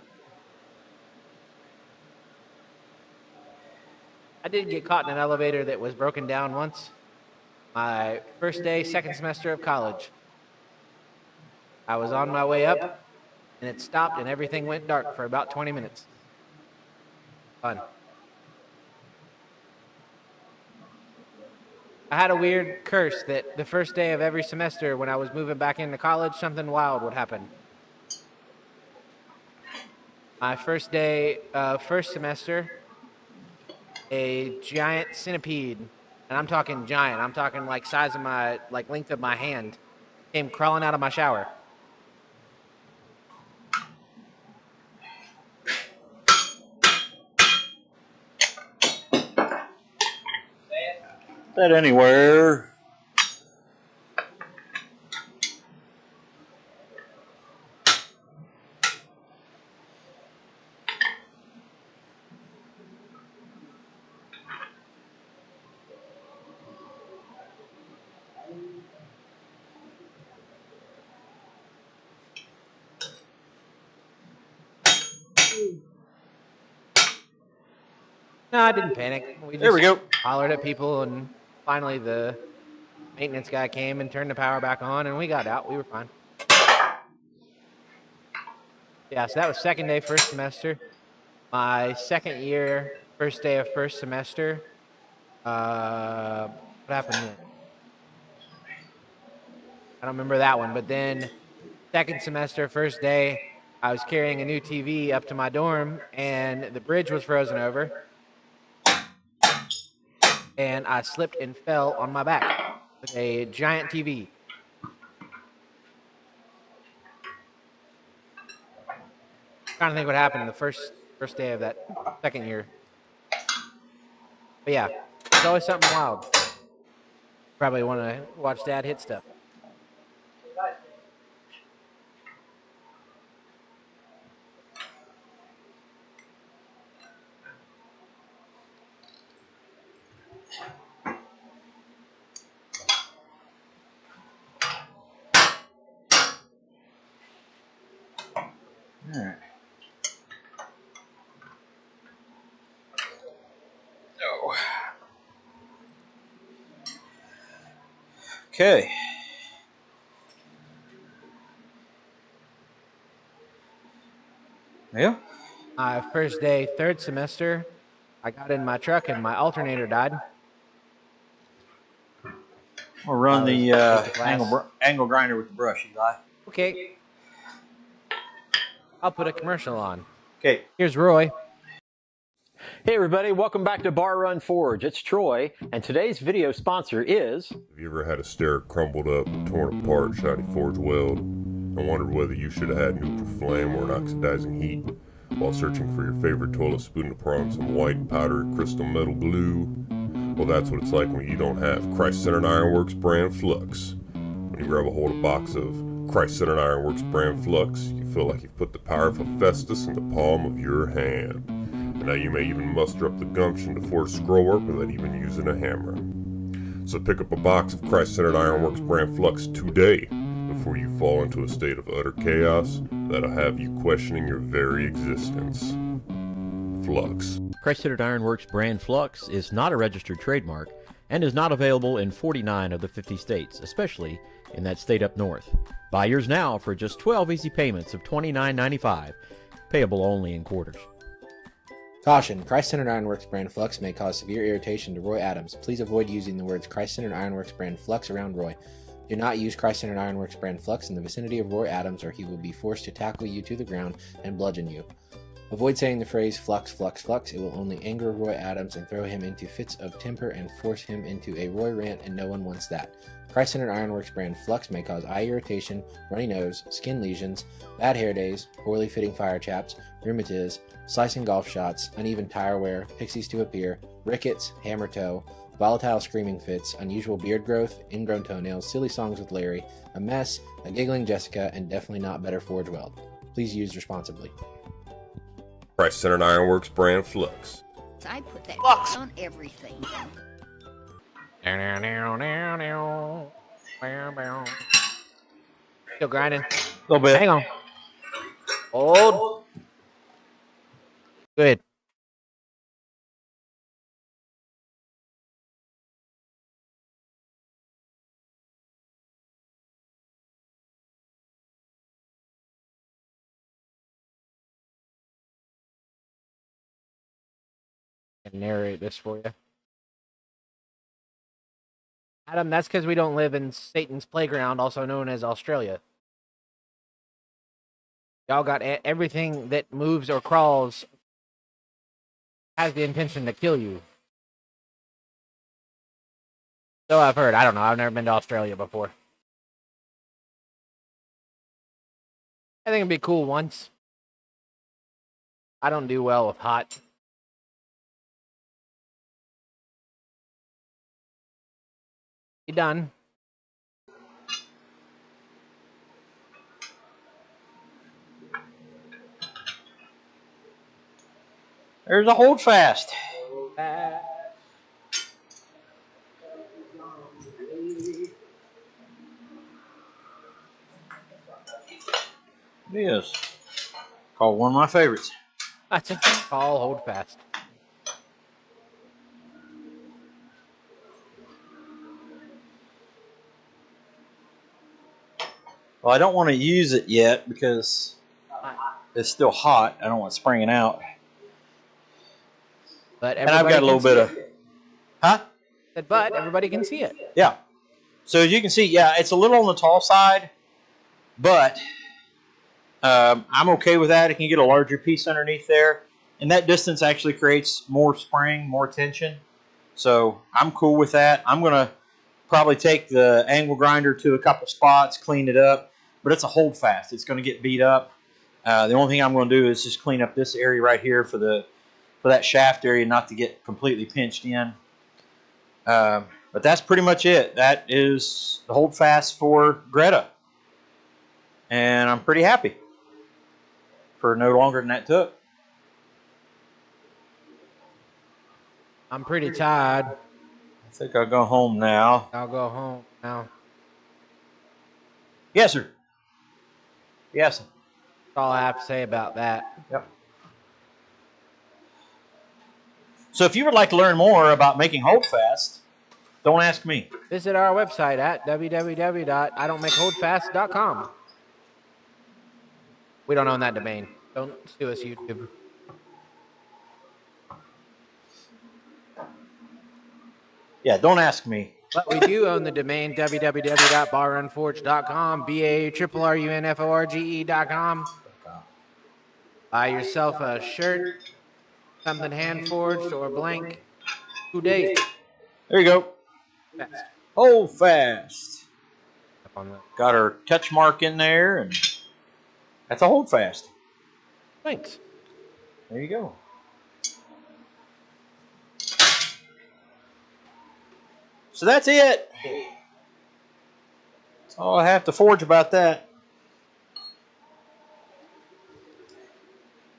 I did get caught in an elevator that was broken down once. My first day, second semester of college. I was on my way up, and it stopped, and everything went dark for about 20 minutes. Fun. I had a weird curse that the first day of every semester when I was moving back into college, something wild would happen. My first day of first semester, a giant centipede, and I'm talking giant, I'm talking like size of my, like length of my hand, came crawling out of my shower. That anywhere. No, I didn't panic. There we go. Hollered at people, and finally the maintenance guy came and turned the power back on, and we got out. We were fine. Yeah, so that was second day, first semester. My second year, first day of first semester. What happened then? I don't remember that one, but then second semester, first day, I was carrying a new TV up to my dorm, and the bridge was frozen over. And I slipped and fell on my back with a giant TV. Trying to think what happened the first day of that second year. But yeah, it's always something wild. Probably want to watch Dad hit stuff. All right. Oh. Okay. Yeah. My first day, third semester, I got in my truck and my alternator died. We'll run the angle grinder with the brush, Eli. Okay. I'll put a commercial on. Okay. Here's Roy. Hey everybody, welcome back to Bar Run Forge. It's Troy, and today's video sponsor is... Have you ever had a stair crumbled up, torn apart, shiny forge weld, and wondered whether you should have had neutral flame or an oxidizing heat while searching for your favorite toilet spoon to pour on some white powdery crystal metal glue? Well, that's what it's like when you don't have Christ-Centered Ironworks brand flux. When you grab a hold of a box of Christ-Centered Ironworks brand flux, you feel like you've put the power of Hephaestus in the palm of your hand. And now you may even muster up the gumption to forge scrollwork without even using a hammer. So pick up a box of Christ-Centered Ironworks brand flux today before you fall into a state of utter chaos that'll have you questioning your very existence. Flux. Christ-Centered Ironworks brand Flux is not a registered trademark and is not available in 49 of the 50 states, especially in that state up north. Buy yours now for just 12 easy payments of $29.95, payable only in quarters. Caution, Christ-Centered Ironworks brand Flux may cause severe irritation to Roy Adams. Please avoid using the words Christ-Centered Ironworks brand Flux around Roy. Do not use Christ-Centered Ironworks brand Flux in the vicinity of Roy Adams, or he will be forced to tackle you to the ground and bludgeon you. Avoid saying the phrase flux, flux, flux. It will only anger Roy Adams and throw him into fits of temper and force him into a Roy rant, and no one wants that. Christ-Centered Ironworks brand Flux may cause eye irritation, runny nose, skin lesions, bad hair days, poorly fitting fire chaps, rheumatiz, slicing golf shots, uneven tire wear, pixies to appear, rickets, hammer toe, volatile screaming fits, unusual beard growth, ingrown toenails, silly songs with Larry, a mess, a giggling Jessica, and definitely not better Forge Weld. Please use responsibly. Christ-Centered Ironworks brand Flux. I put that on everything. Still grinding. A little bit. Hang on. Hold. Good. I can narrate this for you. Adam, that's because we don't live in Satan's playground, also known as Australia. Y'all got everything that moves or crawls has the intention to kill you. So I've heard. I don't know. I've never been to Australia before. I think it'd be cool once. I don't do well with hot. You done? There's a hold fast. It is. Called one of my favorites. That's a call. Hold fast. Well, I don't want to use it yet because it's still hot. I don't want it springing out. But and I've got a little bit of... Huh? But everybody can see it. Yeah. So as you can see, yeah, it's a little on the tall side, but I'm okay with that. It can get a larger piece underneath there. And that distance actually creates more spring, more tension. So I'm cool with that. I'm going to probably take the angle grinder to a couple spots, clean it up. But it's a hold fast. It's going to get beat up. The only thing I'm going to do is just clean up this area right here for that shaft area, not to get completely pinched in. But that's pretty much it. That is the hold fast for Greta. And I'm pretty happy for no longer than that took. I'm pretty tired. I think I'll go home now. I'll go home now. Yes, sir. Yes. That's all I have to say about that. Yep. So if you would like to learn more about making holdfast, don't ask me. Visit our website at www.idon'tmakeholdfast.com. We don't own that domain. Don't sue us, YouTube. Yeah, don't ask me. But we do own the domain www.barrunforge.com, BARRUNFORGE.com. Buy yourself a shirt, something hand forged or blank. Today. There you go. Fast. Hold fast. Up on the... Got our touch mark in there, and that's a hold fast. Thanks. There you go. So that's it. That's all I have to forge about that.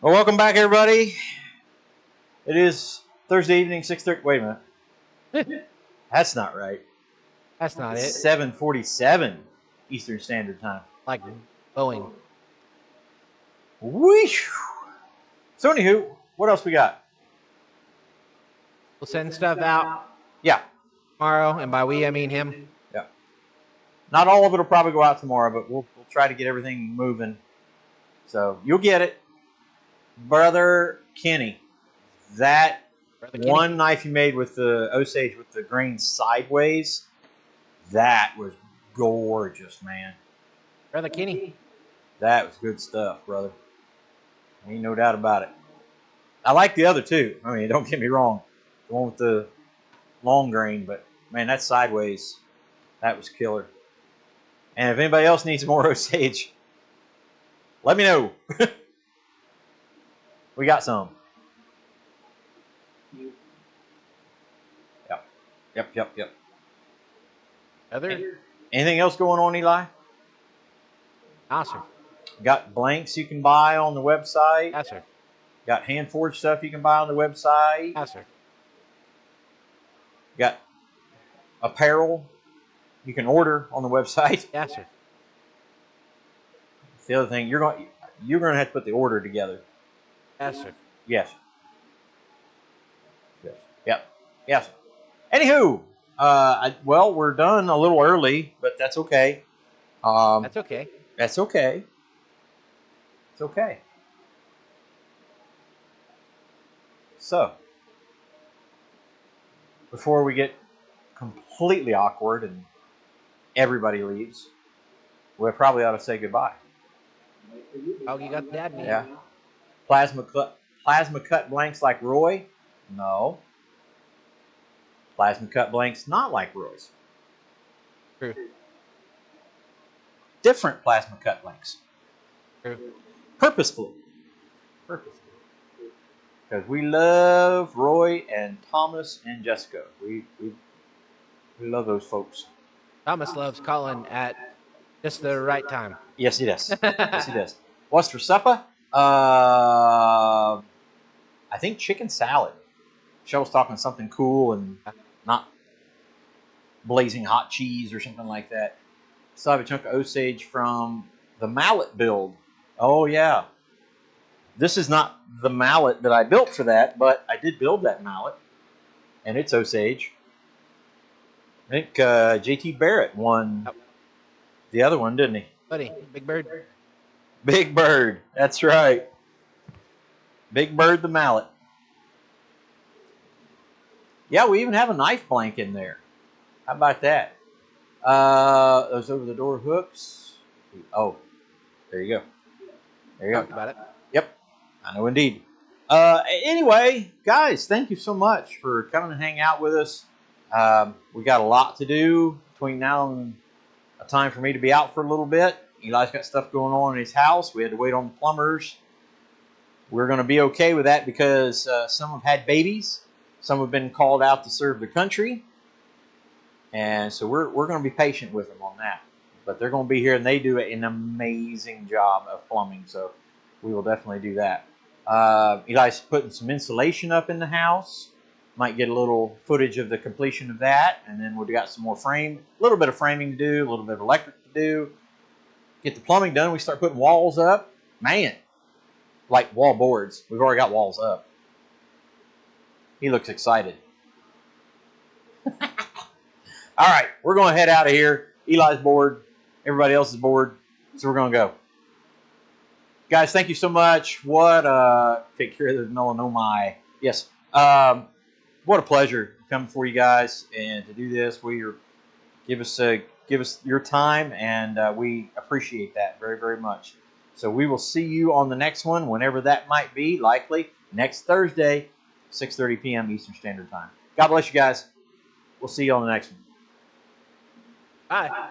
Well, welcome back, everybody. It is Thursday evening, 6:30. Wait a minute. That's not right. That's not it. 7:47. Eastern Standard Time. Like Boeing. Wheesh. So anywho, what else we got? We'll send stuff out Yeah. tomorrow, and by we I mean him. Yeah. Not all of it will probably go out tomorrow, but we'll try to get everything moving. So you'll get it. Brother Kenny, that Brother Kenny. one knife you made with the Osage with the grain sideways, that was gorgeous, man. Brother Kenny. That was good stuff, brother. Ain't no doubt about it. I like the other two. I mean, don't get me wrong. The one with the long grain, but man, that sideways, that was killer. And if anybody else needs more Osage, let me know. We got some. Yep. Other? Anything else going on, Eli? Yes, sir. Got blanks you can buy on the website. Yes, sir. Got hand forged stuff you can buy on the website. Yes, sir. Got apparel you can order on the website. Yes, sir. The other thing, you're going to have to put the order together. Yes, sir. Yes. Yes. Anywho, well, we're done a little early, but that's okay. That's okay. That's okay. It's okay. So, before we get completely awkward and everybody leaves, we probably ought to say goodbye. Oh, you got that? Yeah. Plasma cut blanks like Roy? No. Plasma cut blanks not like Roy's. True. Different plasma cut blanks. True. Purposefully. Because we love Roy and Thomas and Jessica. We love those folks. Thomas loves Colin at just the right time. Yes, he does. Yes, he does. What's for supper? I think chicken salad. Michelle's talking something cool and not blazing hot cheese or something like that. So I have a chunk of Osage from the mallet build. Oh, yeah. This is not the mallet that I built for that, but I did build that mallet, and it's Osage. I think JT Barrett won the other one, didn't he? Buddy, Big Bird. Big Bird, that's right. Big Bird the mallet. Yeah, we even have a knife blank in there. How about that? Those over the door hooks. Oh, there you go. There you Talked go. about it. Yep, I know indeed. Anyway, guys, thank you so much for coming to hang out with us. We got a lot to do between now and a time for me to be out for a little bit. Eli's got stuff going on in his house. We had to wait on the plumbers. We're going to be okay with that because some have had babies. Some have been called out to serve the country. And so we're going to be patient with them on that. But they're going to be here, and they do an amazing job of plumbing. So we will definitely do that. Eli's putting some insulation up in the house. Might get a little footage of the completion of that. And then we've got some more a little bit of framing to do, a little bit of electric to do. Get the plumbing done. We start putting walls up. Man, like wall boards. We've already got walls up. He looks excited. All right, we're going to head out of here. Eli's bored. Everybody else is bored. So we're going to go. Guys, thank you so much. Take care of the melanoma. Yes. What a pleasure coming for you guys and to do this. Give us your time, and we appreciate that very, very much. So we will see you on the next one, whenever that might be, likely next Thursday, 6:30 p.m. Eastern Standard Time. God bless you guys. We'll see you on the next one. Bye.